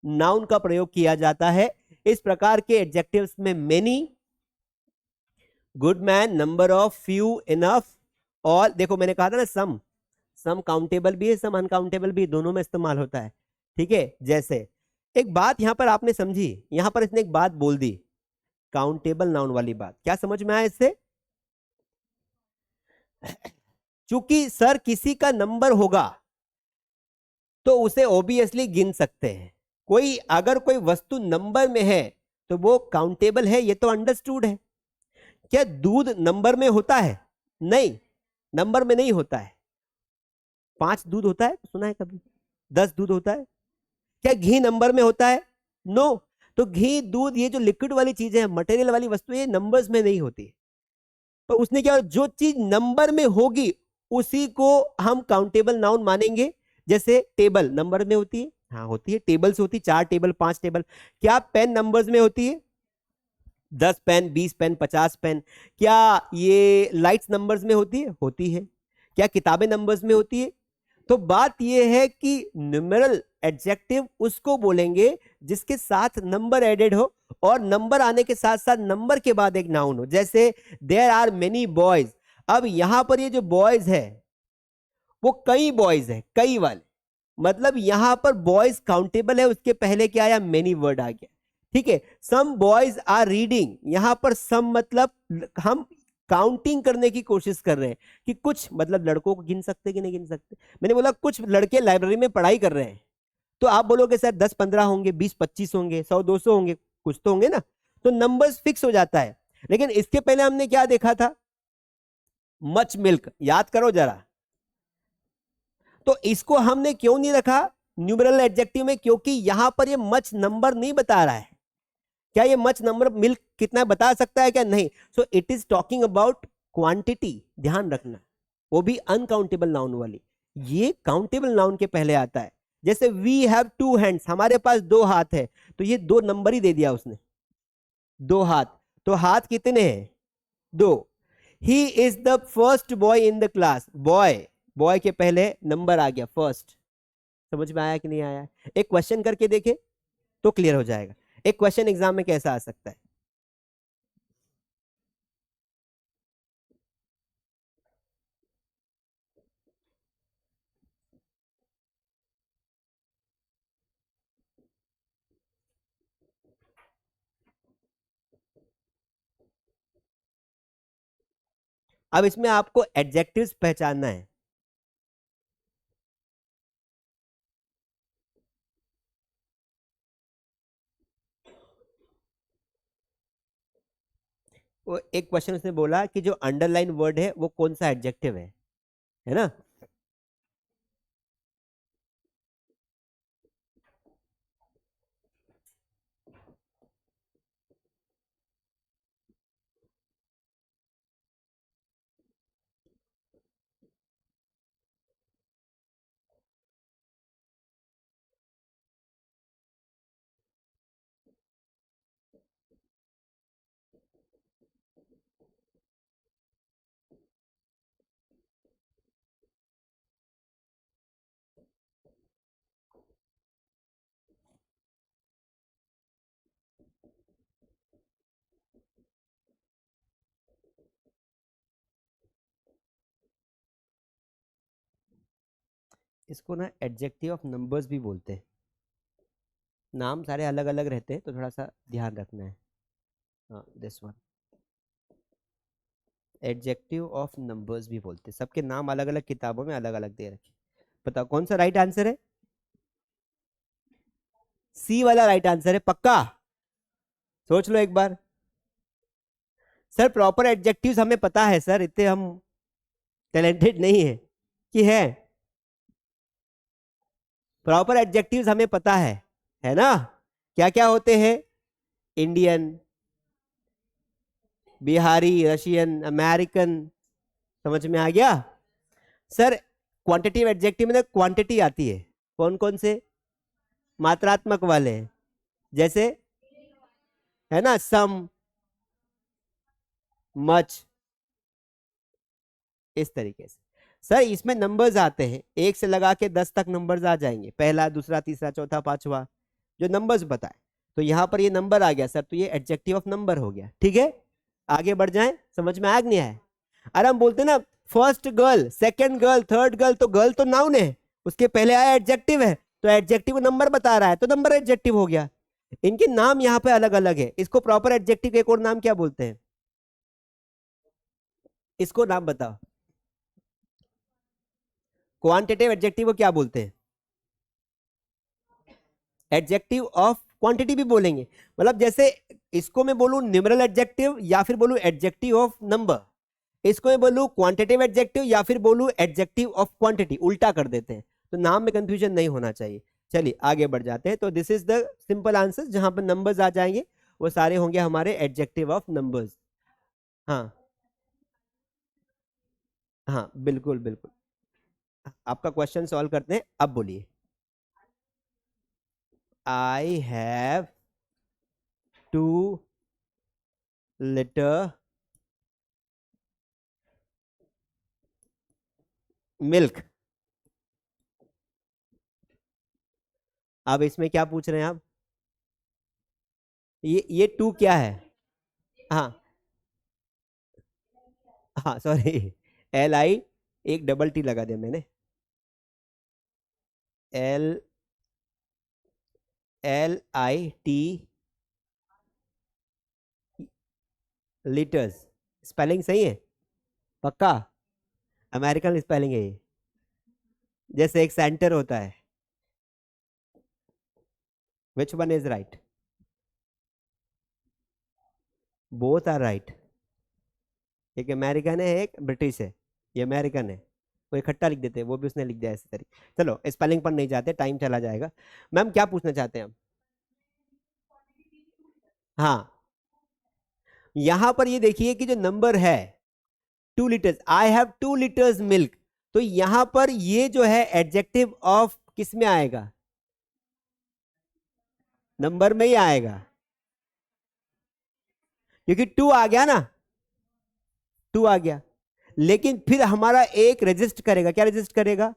नाउन का प्रयोग किया जाता है। इस प्रकार के एडजेक्टिव्स में many, good man, number of, few, enough, all. देखो मैंने कहा था ना, सम। सम काउंटेबल भी है, सम अनकाउंटेबल भी, दोनों में इस्तेमाल होता है। ठीक है, जैसे एक बात यहां पर आपने समझी, यहां पर इसने एक बात बोल दी, काउंटेबल नाउन वाली बात, क्या समझ में आया इससे? चूंकि सर किसी का नंबर होगा तो उसे ओबियसली गिन सकते हैं। कोई अगर कोई वस्तु नंबर में है तो वो काउंटेबल है, ये तो अंडरस्टूड है। क्या दूध नंबर में होता है? नहीं, नंबर में नहीं होता है। 5 दूध होता है सुना है कभी? 10 दूध होता है? क्या घी नंबर में होता है? नो। तो घी, दूध, ये जो लिक्विड वाली चीजें हैं, मटेरियल वाली वस्तु, ये नंबर्स में नहीं होती। तो उसने क्या, जो चीज नंबर में होगी उसी को हम काउंटेबल नाउन मानेंगे। जैसे टेबल नंबर में होती है, हाँ होती है, टेबल्स होती, 4 टेबल 5 टेबल। क्या पेन नंबर्स में होती है? 10 पेन, 20 पेन, 50 पेन। क्या ये लाइट्स नंबर्स में होती है? होती है। क्या किताबें नंबर्स में होती है? तो बात यह है कि न्यूमेरल एडजेक्टिव उसको बोलेंगे जिसके साथ नंबर एडेड हो और नंबर आने के साथ साथ नंबर के बाद एक नाउन हो। जैसे देयर आर मेनी बॉयज। अब यहां पर ये जो बॉयज है वो कई बॉयज है, कई वाले, मतलब यहां पर बॉयज काउंटेबल है, उसके पहले क्या आया? मेनी वर्ड आ गया। ठीक है। सम बॉयज आर रीडिंग, यहां पर सम मतलब हम काउंटिंग करने की कोशिश कर रहे हैं कि कुछ, मतलब लड़कों को गिन सकते कि नहीं गिन सकते। मैंने बोला कुछ लड़के लाइब्रेरी में पढ़ाई कर रहे हैं, तो आप बोलोगे सर 10-15 होंगे, 20-25 होंगे, 100-200 होंगे, कुछ तो होंगे ना, तो नंबर्स फिक्स हो जाता है। लेकिन इसके पहले हमने क्या देखा था? मच मिल्क, याद करो जरा। तो इसको हमने क्यों नहीं रखा न्यूमेरल एडजेक्टिव में? क्योंकि यहां पर ये मच नंबर नहीं बता रहा है। क्या ये मच नंबर मिल्क कितना बता सकता है क्या? नहीं। So it is talking about quantity, ध्यान रखना, वो भी अनकाउंटेबल नाउन वाली। ये काउंटेबल नाउन के पहले आता है। जैसे वी हैव 2 हैंड्स, हमारे पास 2 हाथ है, तो ये 2 नंबर ही दे दिया उसने, 2 हाथ। तो हाथ कितने हैं? 2। He is the first boy in the class, boy, boy के पहले नंबर आ गया फर्स्ट। समझ में आया कि नहीं आया? एक क्वेश्चन करके देखे तो क्लियर हो जाएगा। एक क्वेश्चन एग्जाम में कैसा आ सकता है? अब इसमें आपको एडजेक्टिव्स पहचानना है। वो एक क्वेश्चन उसने बोला कि जो अंडरलाइन वर्ड है वो कौन सा एडजेक्टिव है ना? इसको ना एडजेक्टिव ऑफ नंबर्स भी बोलते हैं। नाम सारे अलग अलग रहते हैं, तो थोड़ा सा ध्यान रखना है। हाँ, this one adjective of numbers भी बोलते हैं। सबके नाम अलग अलग किताबों में अलग अलग दे रखे। बताओ कौन सा राइट आंसर है? सी वाला राइट आंसर है, पक्का? सोच लो एक बार। सर प्रॉपर एडजेक्टिव्स हमें पता है सर, इतने हम टैलेंटेड नहीं है कि है? प्रॉपर एडजेक्टिव्स हमें पता है ना? क्या क्या होते हैं? Indian, Bihari, Russian, American. समझ में आ गया? सर क्वांटिटिव एडजेक्टिव में क्वांटिटी आती है, कौन कौन से? मात्रात्मक वाले, जैसे है ना, सम, मच, इस तरीके से। सर इसमें नंबर्स आते हैं, 1 से लगा के 10 तक नंबर्स आ जाएंगे, पहला, दूसरा, तीसरा, चौथा, पांचवा, जो नंबर्स बताए। तो यहां पर ये नंबर आ गया सर, तो ये एडजेक्टिव ऑफ नंबर हो गया। ठीक है, आगे बढ़ जाएं। समझ में आया कि नहीं आया? अरे हम बोलते ना first girl, second girl, third girl, तो गर्ल तो नाउन है, उसके पहले आया एडजेक्टिव है। तो एडजेक्टिव नंबर बता रहा है तो नंबर एडजेक्टिव हो गया। इनके नाम यहाँ पे अलग अलग है। इसको प्रॉपर एडजेक्टिव एक और नाम क्या बोलते हैं? इसको नाम बताओ। क्वांटिटेटिव एडजेक्टिव को क्या बोलते हैं? एडजेक्टिव ऑफ क्वांटिटी भी बोलेंगे। मतलब जैसे इसको मैं बोलूं न्यूमेरल एडजेक्टिव या फिर बोलूं एडजेक्टिव ऑफ नंबर, इसको मैं बोलूं क्वांटिटेटिव एडजेक्टिव या फिर बोलूं एडजेक्टिव ऑफ क्वांटिटी, उल्टा कर देते हैं तो नाम में कंफ्यूजन नहीं होना चाहिए। चलिए आगे बढ़ जाते हैं। तो this is the simple answer, जहां पर नंबर्स आ जाएंगे वो सारे होंगे हमारे एडजेक्टिव ऑफ नंबर्स। हाँ हाँ बिल्कुल बिल्कुल। आपका क्वेश्चन सॉल्व करते हैं, अब बोलिए। I have two litre milk. अब इसमें क्या पूछ रहे हैं आप? ये टू क्या है? हाँ हाँ सॉरी, एल आई, एक डबल टी लगा दिया मैंने। L, L I T, litres. Spelling सही है? पक्का? अमेरिकन स्पेलिंग है ये, जैसे एक सेंटर होता है। Which one is right? Both are right. एक अमेरिकन है एक ब्रिटिश है। ये अमेरिकन है, वो इकट्ठा लिख देते हैं, वो भी उसने लिख दिया ऐसे तरीके। चलो स्पेलिंग पर नहीं जाते, टाइम चला जाएगा। मैम क्या पूछना चाहते हैं हम? हाँ, यहां पर ये देखिए कि जो नंबर है 2 litres, I have 2 litres milk, तो यहां पर ये जो है एडजेक्टिव ऑफ किस में आएगा? नंबर में ही आएगा, क्योंकि टू आ गया ना, टू आ गया। लेकिन फिर हमारा एक रजिस्ट करेगा, क्या रजिस्ट करेगा?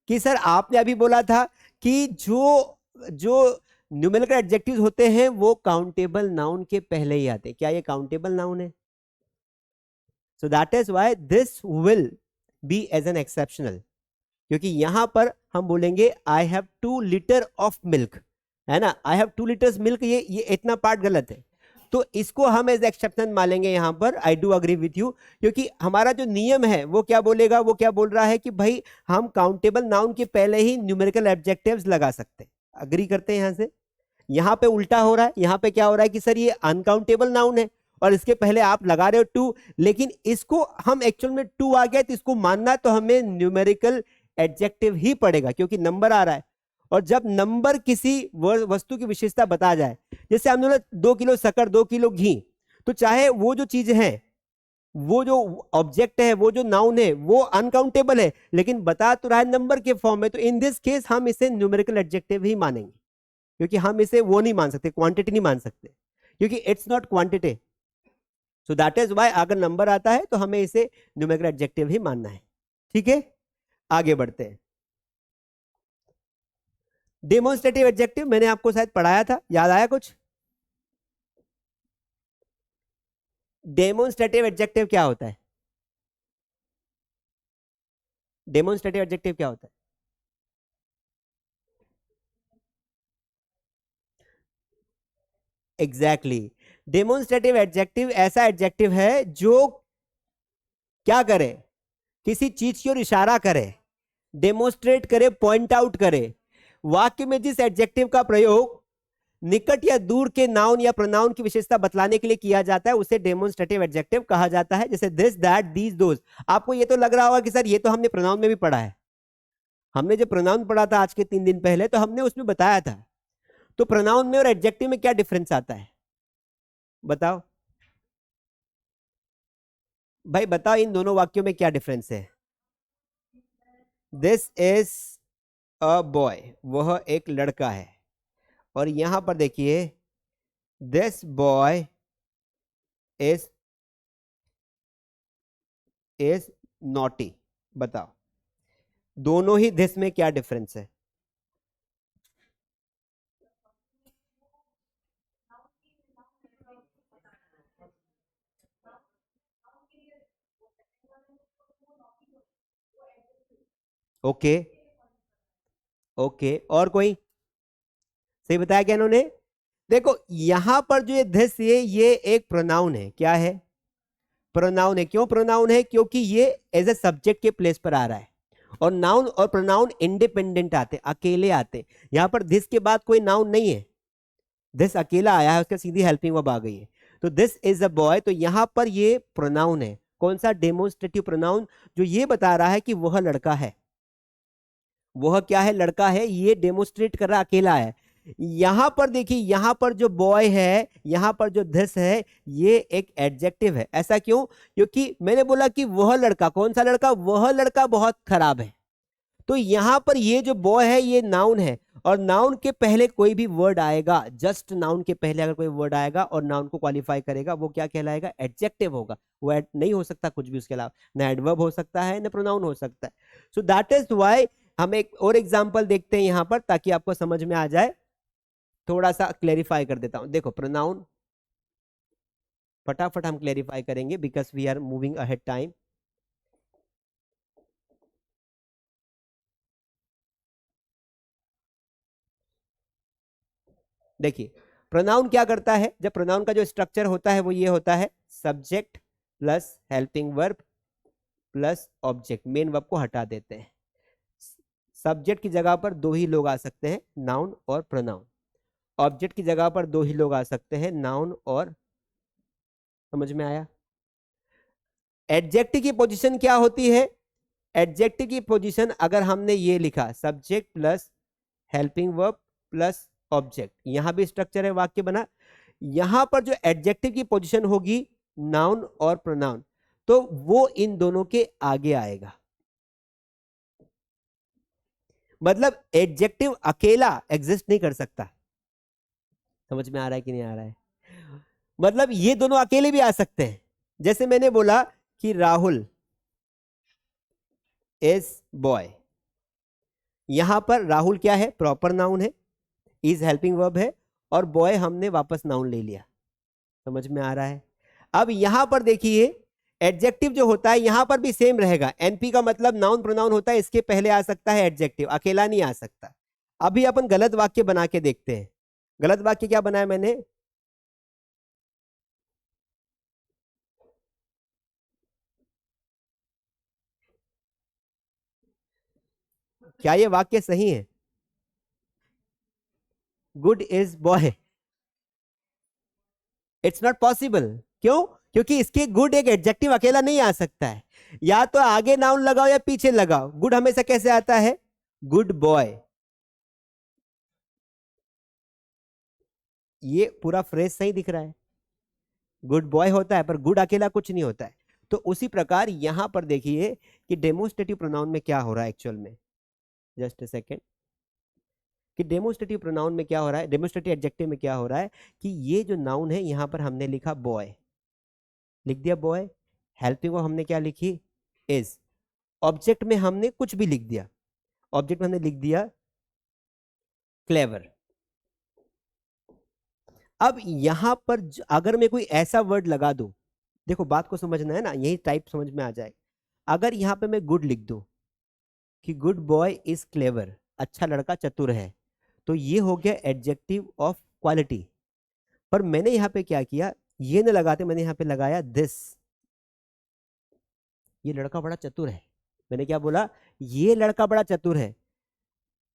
कि सर आपने अभी बोला था कि जो जो न्यूमेरिकल एडजेक्टिव्स होते हैं वो काउंटेबल नाउन के पहले ही आते हैं। क्या ये काउंटेबल नाउन है? So that is why this will be as an exceptional, क्योंकि यहां पर हम बोलेंगे I have 2 litre of milk, है ना, आई हैव 2 लीटर्स मिल्क, ये इतना पार्ट गलत है। तो इसको हम एज एक्सेप्शन मानेंगे यहां पर। I do agree with you, क्योंकि हमारा जो नियम है वो क्या बोलेगा, वो क्या बोल रहा है कि भाई हम काउंटेबल नाउन के पहले ही न्यूमेरिकल एडजेक्टिव्स लगा सकते हैं। अग्री करते हैं यहां से? यहां पे उल्टा हो रहा है, यहां पे क्या हो रहा है कि सर ये अनकाउंटेबल नाउन है और इसके पहले आप लगा रहे हो टू, लेकिन इसको हम एक्चुअल में टू आ गया तो इसको मानना तो हमें न्यूमेरिकल एडजेक्टिव ही पड़ेगा, क्योंकि नंबर आ रहा है। और जब नंबर किसी वस्तु की विशेषता बता जाए, जैसे हमने बोला 2 किलो शक्कर, 2 किलो घी, तो चाहे वो जो चीज है, वो जो ऑब्जेक्ट है, वो जो नाउन है, वो अनकाउंटेबल है, लेकिन बता तो रहा है नंबर के फॉर्म में, तो इन दिस केस हम इसे न्यूमेरिकल एडजेक्टिव ही मानेंगे, क्योंकि हम इसे वो नहीं मान सकते, क्वांटिटी नहीं मान सकते, क्योंकि it's not quantity. So that is why अगर नंबर आता है तो हमें इसे न्यूमेरिकल एडजेक्टिव ही मानना है। ठीक है, आगे बढ़ते हैं। डेमोन्स्ट्रेटिव एडजेक्टिव मैंने आपको शायद पढ़ाया था, याद आया कुछ? डेमोन्स्ट्रेटिव एडजेक्टिव क्या होता है? डेमोन्स्ट्रेटिव एडजेक्टिव क्या होता है? एग्जैक्टली, डेमोन्स्ट्रेटिव एडजेक्टिव ऐसा एडजेक्टिव है जो क्या करे, किसी चीज की ओर इशारा करे, डेमोन्स्ट्रेट करे, पॉइंट आउट करे। वाक्य में जिस एडजेक्टिव का प्रयोग निकट या दूर के नाउन या प्रोनाउन की विशेषता बतलाने के लिए किया जाता है उसे डेमोन्स्ट्रेटिव एडजेक्टिव कहा जाता है। जैसे दिस, दैट, दीज, दोज। आपको ये तो लग रहा होगा कि सर ये तो हमने प्रोनाउन में भी पढ़ा है। हमने जो प्रोनाउन पढ़ा था आज के 3 दिन पहले, तो हमने उसमें बताया था। तो प्रोनाउन में और एडजेक्टिव में क्या डिफरेंस आता है, बताओ भाई, बताओ इन दोनों वाक्यों में क्या डिफरेंस है? दिस इज अ बॉय, वह एक लड़का है। और यहां पर देखिए, this boy is is naughty. बताओ दोनों ही दिस में क्या डिफरेंस है? ओके, ओके, और कोई सही बताया क्या इन्होंने? देखो यहां पर जो ये दिस है ये एक प्रोनाउन है। क्या है? प्रोनाउन है। क्यों प्रोनाउन है? क्योंकि ये एज ए सब्जेक्ट के प्लेस पर आ रहा है, और नाउन और प्रोनाउन इंडिपेंडेंट आते, अकेले आते। यहां पर दिस के बाद कोई नाउन नहीं है, दिस अकेला आया है, उसका सीधी हेल्पिंग वर्ब आ गई है, तो दिस इज अ बॉय। तो यहां पर ये प्रोनाउन है। कौन सा? डेमोन्स्ट्रेटिव प्रोनाउन, जो ये बता रहा है कि वह लड़का है। वह क्या है? लड़का है। ये डेमोन्स्ट्रेट कर रहा अकेला है। यहां पर देखिए, यहां पर जो बॉय है, यहां पर जो दिस है, ये एक एडजेक्टिव है। ऐसा क्यों? क्योंकि मैंने बोला कि वह लड़का, कौन सा लड़का? वह लड़का बहुत खराब है। तो यहां पर ये जो बॉय है ये नाउन है, और नाउन के पहले कोई भी वर्ड आएगा, जस्ट नाउन के पहले अगर कोई वर्ड आएगा और नाउन को क्वालिफाई करेगा, वो क्या कहलाएगा? एडजेक्टिव होगा। वो नहीं हो सकता कुछ भी उसके अलावा, ना एडवर्ब हो सकता है ना प्रोनाउन हो सकता है। सो दैट इज व्हाई हम एक और एग्जांपल देखते हैं यहां पर, ताकि आपको समझ में आ जाए। थोड़ा सा क्लेरिफाई कर देता हूं। देखो प्रोनाउन फटाफट हम क्लेरिफाई करेंगे, because we are moving ahead time. देखिए प्रोनाउन क्या करता है? जब प्रोनाउन का जो स्ट्रक्चर होता है वो ये होता है, subject plus helping verb plus object. Main verb को हटा देते हैं। सब्जेक्ट की जगह पर दो ही लोग आ सकते हैं, नाउन और प्रोनाउन। ऑब्जेक्ट की जगह पर दो ही लोग आ सकते हैं, नाउन और, समझ में आया? एडजेक्टिव की पोजीशन क्या होती है? एडजेक्टिव की पोजीशन अगर हमने ये लिखा, subject plus helping verb plus object, यहां भी स्ट्रक्चर है, वाक्य बना। यहां पर जो एडजेक्टिव की पोजीशन होगी, नाउन और प्रोनाउन, तो वो इन दोनों के आगे आएगा। मतलब एडजेक्टिव अकेला एग्जिस्ट नहीं कर सकता। समझ में आ रहा है कि नहीं आ रहा है? मतलब ये दोनों अकेले भी आ सकते हैं। जैसे मैंने बोला कि राहुल इज बॉय, यहां पर राहुल क्या है? प्रॉपर नाउन है, इज हेल्पिंग वर्ब है, और बॉय हमने वापस नाउन ले लिया। समझ में आ रहा है? अब यहां पर देखिए, एडजेक्टिव जो होता है यहां पर भी सेम रहेगा। एनपी का मतलब नाउन प्रोनाउन होता है, इसके पहले आ सकता है एडजेक्टिव, अकेला नहीं आ सकता। अभी अपन गलत वाक्य बना के देखते हैं। गलत वाक्य क्या बनाया मैंने? क्या ये वाक्य सही है? Good is boy, it's not possible. क्यों? क्योंकि इसके गुड एक एडजेक्टिव अकेला नहीं आ सकता है, या तो आगे नाउन लगाओ या पीछे लगाओ। गुड हमेशा कैसे आता है? Good boy. ये पूरा फ्रेज सही दिख रहा है, गुड बॉय होता है, पर गुड अकेला कुछ नहीं होता है। तो उसी प्रकार यहां पर देखिए कि डेमोस्ट्रेटिव प्रोनाउन में क्या हो रहा है एक्चुअल में। जस्ट अ सेकेंड, कि डेमोस्ट्रेटिव प्रोनाउन में क्या हो रहा है, डेमोस्ट्रेटिव एडजेक्टिव में क्या हो रहा है, कि ये जो नाउन है यहां पर हमने लिखा बॉय, लिख दिया बॉय। हेल्पिंग वर्ब हमने क्या लिखी? इज। ऑब्जेक्ट में हमने कुछ भी लिख दिया, ऑब्जेक्ट में हमने लिख दिया क्लेवर। अब यहां पर अगर मैं कोई ऐसा वर्ड लगा दूं, देखो बात को समझना है ना, यही टाइप समझ में आ जाए। अगर यहां पे मैं गुड लिख दूं कि गुड बॉय इज क्लेवर, अच्छा लड़का चतुर है, तो ये हो गया एडजेक्टिव ऑफ क्वालिटी। पर मैंने यहां पे क्या किया, ये न लगाते मैंने यहां पे लगाया दिस, ये लड़का बड़ा चतुर है। मैंने क्या बोला? ये लड़का बड़ा चतुर है।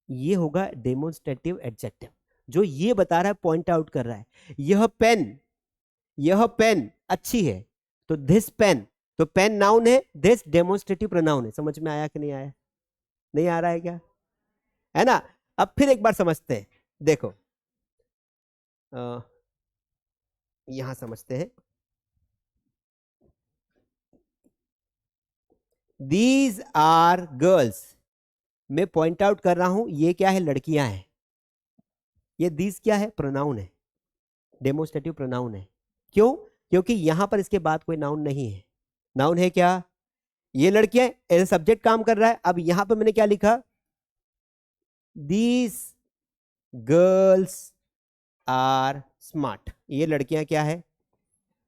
ये होगा डेमोन्स्ट्रेटिव एडजेक्टिव, जो ये बता रहा है, पॉइंट आउट कर रहा है, यह पेन अच्छी है, तो दिस पेन, तो पेन नाउन है, दिस डेमोन्स्ट्रेटिव प्रोनाउन है। समझ में आया कि नहीं आया? नहीं आ रहा है क्या? है ना? अब फिर एक बार समझते हैं। देखो यहां समझते हैं। दीज आर गर्ल्स, मैं पॉइंट आउट कर रहा हूं, ये क्या है? लड़कियां हैं। ये दीज क्या है? प्रोनाउन है, डेमोस्ट्रेटिव प्रोनाउन है। क्यों? क्योंकि यहां पर इसके बाद कोई नाउन नहीं है। नाउन है क्या? ये लड़कियां, एज सब्जेक्ट काम कर रहा है। अब यहां पर मैंने क्या लिखा? दीज गर्ल्स आर स्मार्ट, ये लड़कियां क्या है?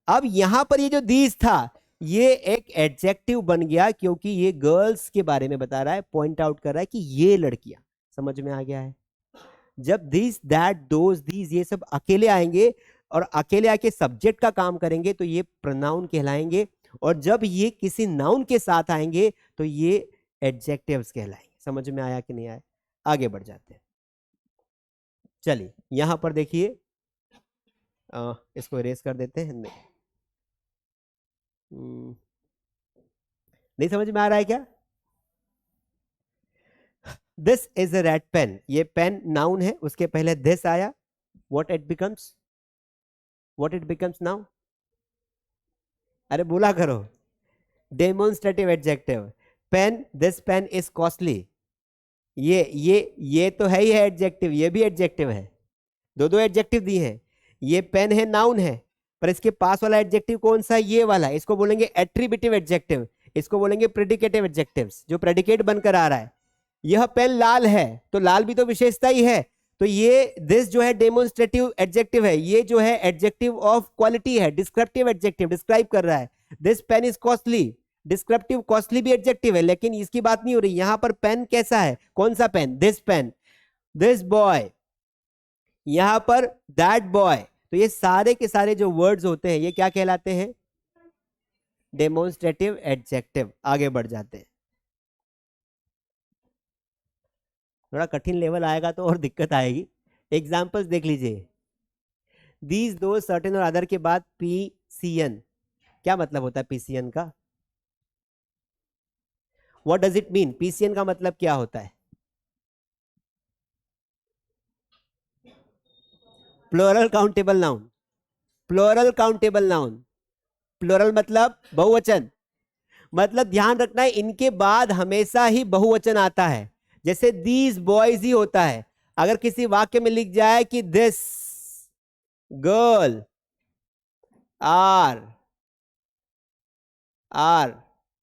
अब यहां पर ये जो दीज था, ये एक एडजेक्टिव बन गया, क्योंकि ये गर्ल्स के बारे में बता रहा है, पॉइंट आउट कर रहा है कि ये लड़कियां। समझ में आ गया है? जब दिस दैट दोज दीज ये सब अकेले आएंगे और अकेले आके सब्जेक्ट का काम करेंगे तो ये प्रोनाउन कहलाएंगे, और जब ये किसी नाउन के साथ आएंगे तो ये एडजेक्टिव्स कहलाएंगे। समझ में आया कि नहीं आया? आगे बढ़ जाते हैं। चलिए यहां पर देखिए, इसको इरेज कर देते हैं। नहीं समझ में आ रहा है क्या? This is a red pen, ये पेन नाउन है, उसके पहले दिस आया, what it becomes, what it becomes now? अरे बोला करो, demonstrative adjective. Pen, this pen is costly, ये तो है ही है एडजेक्टिव, ये भी एडजेक्टिव है, दो दो एडजेक्टिव दिए हैं। ये पेन है नाउन है, पर इसके पास वाला एडजेक्टिव कौन सा है? ये वाला, इसको बोलेंगे एट्रीब्यूटिव एडजेक्टिव, इसको बोलेंगे प्रेडिकेटिव एडजेक्टिव्स, जो प्रेडिकेट बनकर आ रहा है। यह पेन लाल है, तो लाल भी तो विशेषता ही है, तो ये दिस जो है डेमोन्स्ट्रेटिव एडजेक्टिव है, ये जो है एडजेक्टिव ऑफ क्वालिटी है, डिस्क्रिप्टिव एडजेक्टिव, डिस्क्राइब कर रहा है। This pen is costly, descriptive, costly भी एडजेक्टिव है, लेकिन इसकी बात नहीं हो रही। यहां पर पेन कैसा है, कौन सा pen? This pen, this boy, यहां पर दैट बॉय। तो ये सारे के सारे जो वर्ड्स होते हैं ये क्या कहलाते हैं? Demonstrative adjective. आगे बढ़ जाते हैं, थोड़ा कठिन लेवल आएगा तो और दिक्कत आएगी। एग्जाम्पल्स देख लीजिए, दीज, दो, सर्टेन और अदर के बाद पीसीएन, क्या मतलब होता है पीसीएन का? What does it mean? PCN का मतलब क्या होता है? Plural countable noun, plural countable noun, plural मतलब बहुवचन, मतलब ध्यान रखना है इनके बाद हमेशा ही बहुवचन आता है। जैसे दीज बॉयज ही होता है, अगर किसी वाक्य में लिख जाए कि this girl are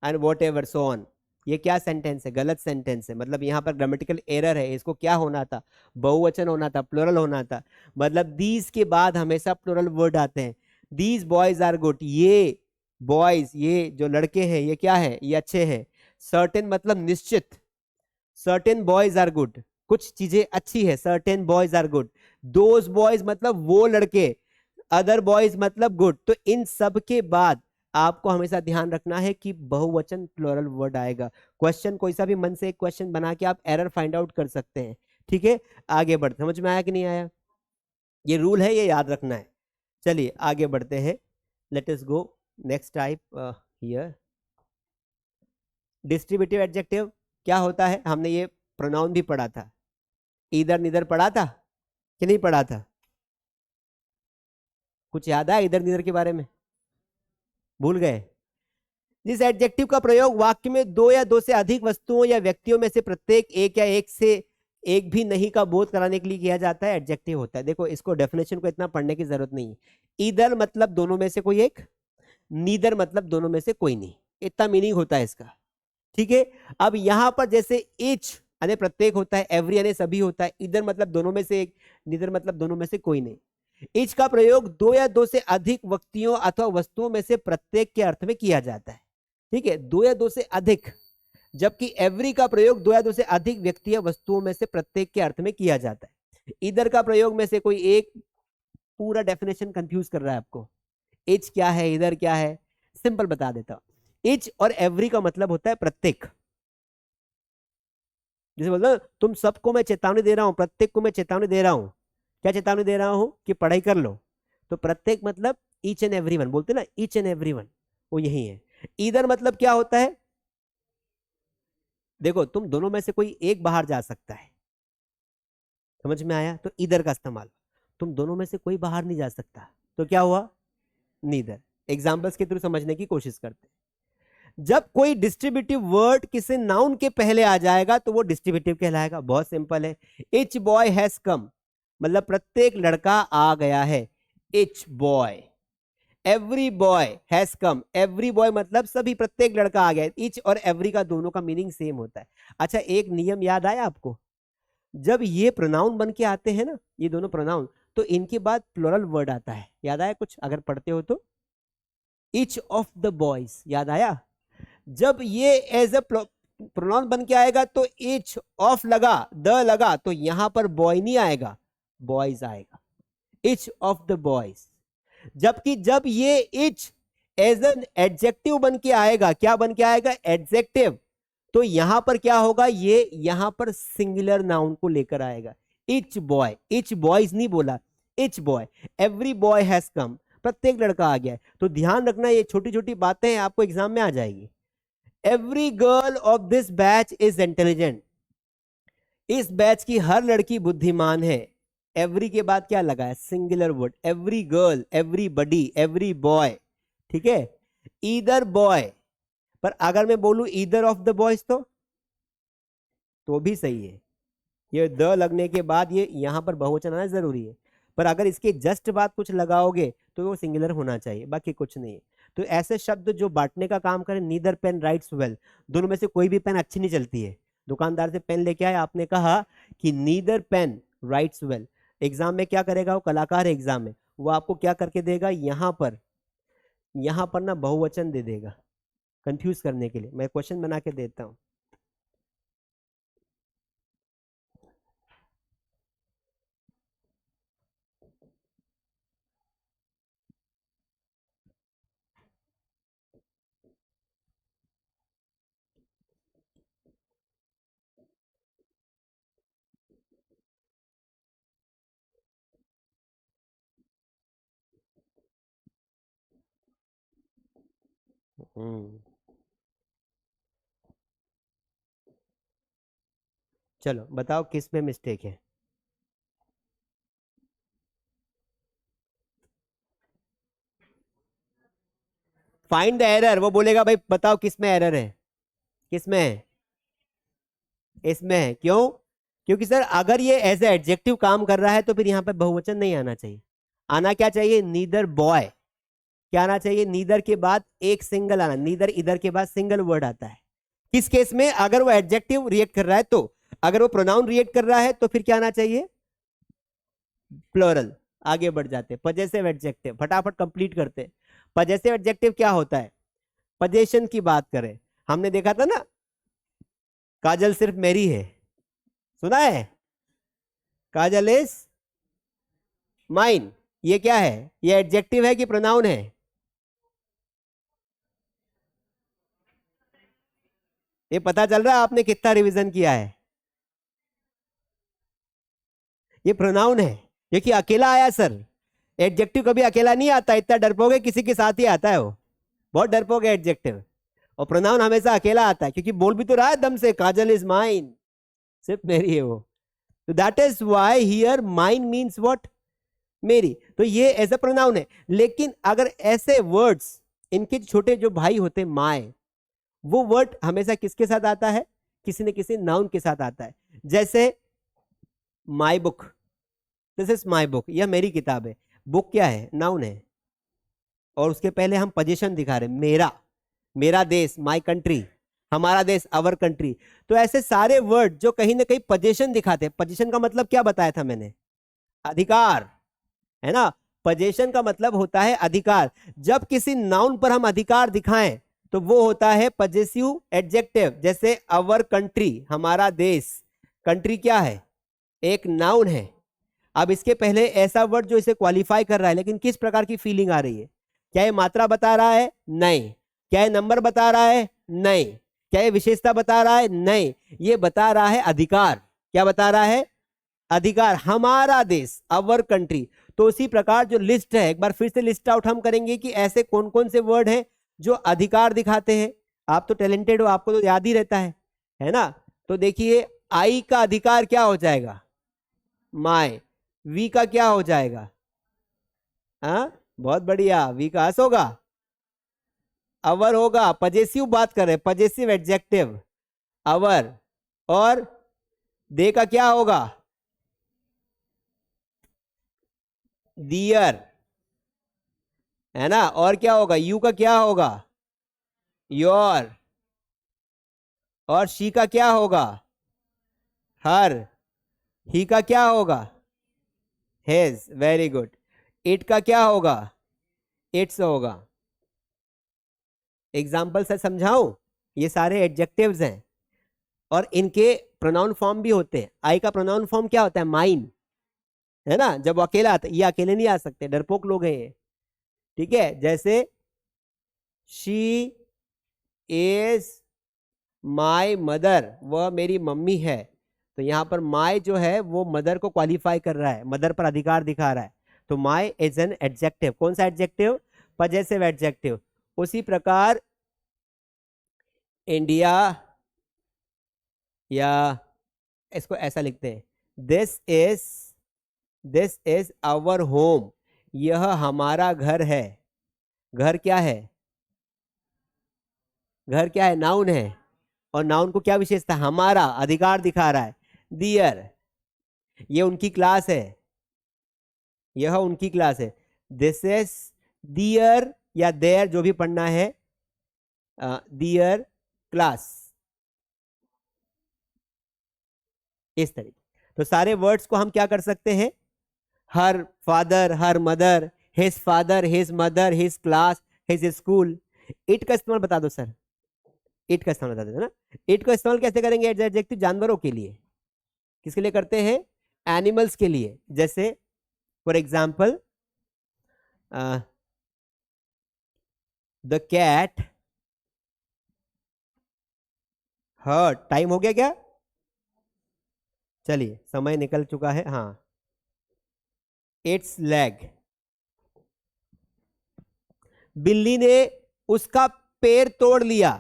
and whatever so on, ये क्या सेंटेंस है? गलत सेंटेंस है, मतलब यहां पर ग्रामेटिकल एरर है, इसको क्या होना था? बहुवचन होना था, प्लूरल होना था। मतलब दीज के बाद हमेशा प्लूरल वर्ड आते हैं। दीज बॉयज आर गुड, ये बॉयज, ये जो लड़के हैं ये क्या है? ये अच्छे हैं। सर्टेन मतलब निश्चित, सर्टेन बॉयज आर गुड, कुछ चीजें अच्छी है, certain boys are good. Those boys मतलब वो लड़के, अदर बॉयज मतलब गुड। तो इन सब के बाद आपको हमेशा ध्यान रखना है कि बहुवचन प्लूरल वर्ड आएगा। क्वेश्चन कोई सा भी मन से एक क्वेश्चन बना के आप एरर फाइंड आउट कर सकते हैं। ठीक है, आगे बढ़ते, समझ में आया कि नहीं आया? ये रूल है, ये याद रखना है। चलिए आगे बढ़ते हैं, let us go next type here. Distributive adjective क्या होता है? हमने ये प्रोनाउन भी पढ़ा था, इधर निधर पढ़ा था कि नहीं पढ़ा था? कुछ याद है इधर निधर के बारे में? भूल गए? जिस एडजेक्टिव का प्रयोग वाक्य में दो या दो से अधिक वस्तुओं या व्यक्तियों में से प्रत्येक एक या एक से एक भी नहीं का बोध कराने के लिए किया जाता है, एडजेक्टिव होता है। देखो इसको डेफिनेशन को इतना पढ़ने की जरूरत नहीं है। इधर मतलब दोनों में से कोई एक, नीदर मतलब दोनों में से कोई नहीं, इतना मीनिंग होता है इसका। ठीक है, अब यहां पर जैसे इच यानी प्रत्येक होता है, एवरी यानी सभी होता है, इधर मतलब दोनों में से एक, नीदर मतलब दोनों में से कोई नहीं। इच का प्रयोग दो या दो से अधिक व्यक्तियों अथवा वस्तुओं में से प्रत्येक के अर्थ में किया जाता है। ठीक है, दो या दो से अधिक, जबकि एवरी का प्रयोग दो या दो से अधिक व्यक्ति या वस्तुओं में से प्रत्येक के अर्थ में किया जाता है। इधर का प्रयोग में से कोई एक, पूरा डेफिनेशन कंफ्यूज कर रहा है आपको, इच क्या है, इधर क्या है, सिंपल बता देता हूं। इच और एवरी का मतलब होता है प्रत्येक। जैसे बोलते तुम सबको मैं चेतावनी दे रहा हूं, प्रत्येक को मैं चेतावनी दे रहा हूं। क्या चेतावनी दे रहा हूं? कि पढ़ाई कर लो। तो प्रत्येक मतलब ईच एंड एवरी वन, बोलते ना ईच एंड एवरी वन, वो यही है। इधर मतलब क्या होता है? देखो तुम दोनों में से कोई एक बाहर जा सकता है, समझ में आया? तो इधर का इस्तेमाल, तुम दोनों में से कोई बाहर नहीं जा सकता, तो क्या हुआ? नीदर। एग्जाम्पल्स के थ्रू समझने की कोशिश करते हैं। जब कोई डिस्ट्रीब्यूटिव वर्ड किसी नाउन के पहले आ जाएगा तो वो डिस्ट्रीब्यूटिव कहलाएगा। बहुत सिंपल है। इच बॉय हैज कम मतलब प्रत्येक लड़का आ गया है, etch boy. Every boy has come, every boy मतलब सभी, प्रत्येक लड़का आ गया। इच और एवरी का दोनों का मीनिंग सेम होता है। अच्छा एक नियम याद आया आपको? जब ये प्रोनाउन बन के आते हैं ना, ये दोनों प्रोनाउन, तो इनके बाद प्लूरल वर्ड आता है। याद आया कुछ अगर पढ़ते हो तो? इच ऑफ द बॉयज, याद आया? जब ये एज अ प्रोनाउन बन के आएगा तो इच ऑफ लगा, द लगा, तो यहां पर बॉय नहीं आएगा, बॉयज आएगा, इच ऑफ द बॉयज। जबकि जब ये इच एज एन एडजेक्टिव बन के आएगा, क्या बन के आएगा, एडजेक्टिव, तो यहां पर क्या होगा, ये यहां पर सिंगुलर नाउन को लेकर आएगा। इच बॉय, इच बॉयज नहीं बोला, etch boy, every boy has come, प्रत्येक लड़का आ गया है। तो ध्यान रखना, ये छोटी छोटी बातें हैं, आपको एग्जाम में आ जाएगी। Every girl of this batch is intelligent, इस बैच की हर लड़की बुद्धिमान है। एवरी के बाद क्या लगा है, singular word, every girl, everybody, every boy, ठीक है। ईदर बॉय, पर अगर मैं बोलूं ईदर ऑफ द बॉयज तो भी सही है, ये द लगने के बाद ये यहां पर बहुवचन आना जरूरी है, पर अगर इसके जस्ट बाद कुछ लगाओगे तो वो सिंगुलर होना चाहिए, बाकी कुछ नहीं है। तो ऐसे शब्द जो बांटने का काम करें, नीदर पेन राइट्स वेल, दोनों में से कोई भी पेन अच्छी नहीं चलती है। दुकानदार से पेन लेके आए, आपने कहा कि neither pen writes well, exam में क्या करेगा, वो कलाकार है एग्जाम में, वो आपको क्या करके देगा, यहां पर ना बहुवचन दे देगा कंफ्यूज करने के लिए। मैं क्वेश्चन बना के देता हूं। चलो बताओ किस में मिस्टेक है। फाइंड द एरर, वो बोलेगा भाई बताओ किस में एरर है, किस में है, इसमें है। क्यों, क्योंकि सर अगर ये एज ए एडजेक्टिव काम कर रहा है तो फिर यहाँ पे बहुवचन नहीं आना चाहिए। आना क्या चाहिए, नीदर बॉय, क्या आना चाहिए, नीदर के बाद एक सिंगल आना, नीदर इधर के बाद सिंगल वर्ड आता है। किस केस में, अगर वो एडजेक्टिव रिएक्ट कर रहा है तो, अगर वो प्रोनाउन रिएक्ट कर रहा है तो फिर क्या आना चाहिए, प्लूरल। आगे बढ़ जाते, पजेसिव एडजेक्टिव, फटाफट कंप्लीट करते। पजेसिव एडजेक्टिव क्या होता है, पजेशन की बात करें, हमने देखा था ना, काजल सिर्फ मेरी है, सुना है, काजल इज माइन, ये क्या है, ये एडजेक्टिव है कि प्रोनाउन है, ये पता चल रहा है आपने कितना रिवीजन किया है, ये प्रोनाउन है, क्योंकि अकेला आया सर, एडजेक्टिव कभी अकेला नहीं आता, इतना डरपोगे, किसी के साथ ही आता है वो, बहुत डरपोगे एडजेक्टिव, और प्रोनाउन हमेशा अकेला आता है, क्योंकि बोल भी तो रहा है दम से, काजल इज माइन, सिर्फ मेरी है वो। तो that is why here mine means what, मेरी, तो ये एज अ प्रोनाउन है। लेकिन अगर ऐसे वर्ड्स, इनके छोटे जो भाई होते माय, वो वर्ड हमेशा किसके साथ आता है, किसी न किसी नाउन के साथ आता है। जैसे my book, this is my book, यह मेरी किताब है, बुक क्या है, नाउन है, और उसके पहले हम पोजीशन दिखा रहे, मेरा, मेरा देश, माई कंट्री, हमारा देश, अवर कंट्री। तो ऐसे सारे वर्ड जो कहीं ना कहीं पोजीशन दिखाते हैं, पोजीशन का मतलब क्या बताया था मैंने, अधिकार, है ना, पोजीशन का मतलब होता है अधिकार। जब किसी नाउन पर हम अधिकार दिखाएं तो वो होता है पजेसिव एडजेक्टिव। जैसे अवर कंट्री, हमारा देश, कंट्री क्या है, एक नाउन है। अब इसके पहले ऐसा वर्ड जो इसे क्वालिफाई कर रहा है, लेकिन किस प्रकार की फीलिंग आ रही है, क्या ये मात्रा बता रहा है, नहीं, क्या ये नंबर बता रहा है, नहीं, क्या ये विशेषता बता रहा है, नहीं, ये बता रहा है अधिकार। क्या बता रहा है, अधिकार, हमारा देश, अवर कंट्री। तो उसी प्रकार जो लिस्ट है, एक बार फिर से लिस्ट आउट हम करेंगे कि ऐसे कौन कौन से वर्ड हैं जो अधिकार दिखाते हैं। आप तो टैलेंटेड हो, आपको तो याद ही रहता है ना। तो देखिए, आई का अधिकार क्या हो जाएगा, माय, वी का क्या हो जाएगा, हाँ बहुत बढ़िया, वी का हस होगा, अवर होगा, पजेसिव बात कर रहे हैं, पजेसिव एडजेक्टिव, अवर, और दे का क्या होगा, दियर, है ना, और क्या होगा, यू का क्या होगा, योर, और शी का क्या होगा, हर, ही का क्या होगा, हेज, वेरी गुड। इट का क्या होगा, इट्स होगा। एग्जाम्पल से समझाऊं, ये सारे एडजेक्टिव्स हैं, और इनके प्रोनाउन फॉर्म भी होते हैं। आई का प्रोनाउन फॉर्म क्या होता है? माइन, है ना? जब वो अकेला आता है, ये अकेले नहीं आ सकते, डरपोक लोग हैं ये, ठीक है? जैसे शी इज माई मदर, वह मेरी मम्मी है, तो यहां पर माई जो है वो मदर को क्वालिफाई कर रहा है, मदर पर अधिकार दिखा रहा है, तो माई इज एन एडजेक्टिव। कौन सा एडजेक्टिव? Possessive adjective. उसी प्रकार इंडिया, या इसको ऐसा लिखते हैं, दिस इज आवर होम, यह हमारा घर है। घर क्या है? घर क्या है? नाउन है, और नाउन को क्या विशेषता? हमारा, अधिकार दिखा रहा है। दियर, ये उनकी क्लास है, यह उनकी क्लास है। दिस इज दियर या देयर, जो भी पढ़ना है, दियर क्लास, इस तरीके। तो सारे वर्ड्स को हम क्या कर सकते हैं? Her father, her mother, his father, his mother, his class, his school. It का इस्तेमाल बता दो सर, इट का इस्तेमाल बता दो ना। इट का इस्तेमाल कैसे करेंगे एडजेक्टिव? जानवरों के लिए। किसके लिए करते हैं? एनिमल्स के लिए। जैसे for example the cat hurt. Time हो गया क्या? चलिए, समय निकल चुका है। हाँ, इट्स लेग, बिल्ली ने उसका पैर तोड़ लिया,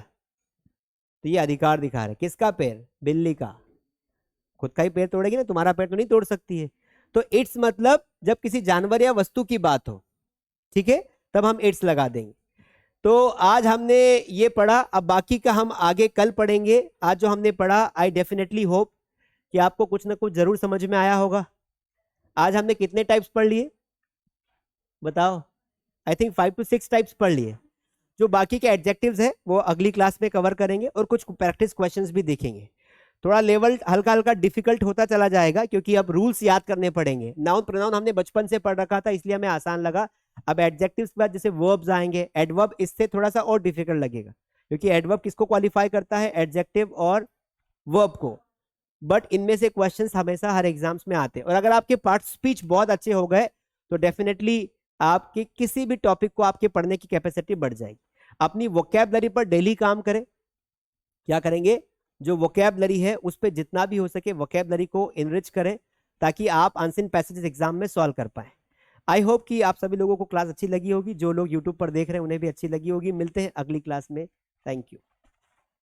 तो ये अधिकार दिखा रहा है। किसका पैर? बिल्ली का। खुद का ही पैर तोड़ेगी ना, तुम्हारा पैर तो नहीं तोड़ सकती है। तो इट्स मतलब जब किसी जानवर या वस्तु की बात हो, ठीक है, तब हम इट्स लगा देंगे। तो आज हमने ये पढ़ा, अब बाकी का हम आगे कल पढ़ेंगे। आज जो हमने पढ़ा, आई डेफिनेटली होप कि आपको कुछ ना कुछ जरूर समझ में आया होगा। आज हमने कितने टाइप्स पढ़ लिए बताओ? आई थिंक 5 to 6 टाइप्स पढ़ लिए। जो बाकी के एडजेक्टिव्स हैं वो अगली क्लास में कवर करेंगे, और कुछ प्रैक्टिस क्वेश्चंस भी देखेंगे। थोड़ा लेवल हल्का हल्का डिफिकल्ट होता चला जाएगा, क्योंकि अब रूल्स याद करने पड़ेंगे। नाउन प्रोनाउन हमने बचपन से पढ़ रखा था, इसलिए हमें आसान लगा। अब एडजेक्टिव्स के बाद जैसे वर्ब्स आएंगे, एडवर्ब इससे थोड़ा सा और डिफिकल्ट लगेगा, क्योंकि एडवर्ब किसको क्वालिफाई करता है? एडजेक्टिव और वर्ब को। बट इनमें से क्वेश्चंस हमेशा हर एग्जाम्स में आते हैं, और अगर आपके पार्ट स्पीच बहुत अच्छे हो गए तो डेफिनेटली आपके किसी भी टॉपिक को आपके पढ़ने की कैपेसिटी बढ़ जाएगी। अपनी वोकैबुलरी पर डेली काम करें। क्या करेंगे? जो वोकैबुलरी है उस पर जितना भी हो सके वोकैबुलरी को इनरिच करें, ताकि आप अनसीन पैसेजेस एग्जाम में सॉल्व कर पाए। आई होप कि आप सभी लोगों को क्लास अच्छी लगी होगी। जो लोग यूट्यूब पर देख रहे हैं उन्हें भी अच्छी लगी होगी। मिलते हैं अगली क्लास में। Thank you.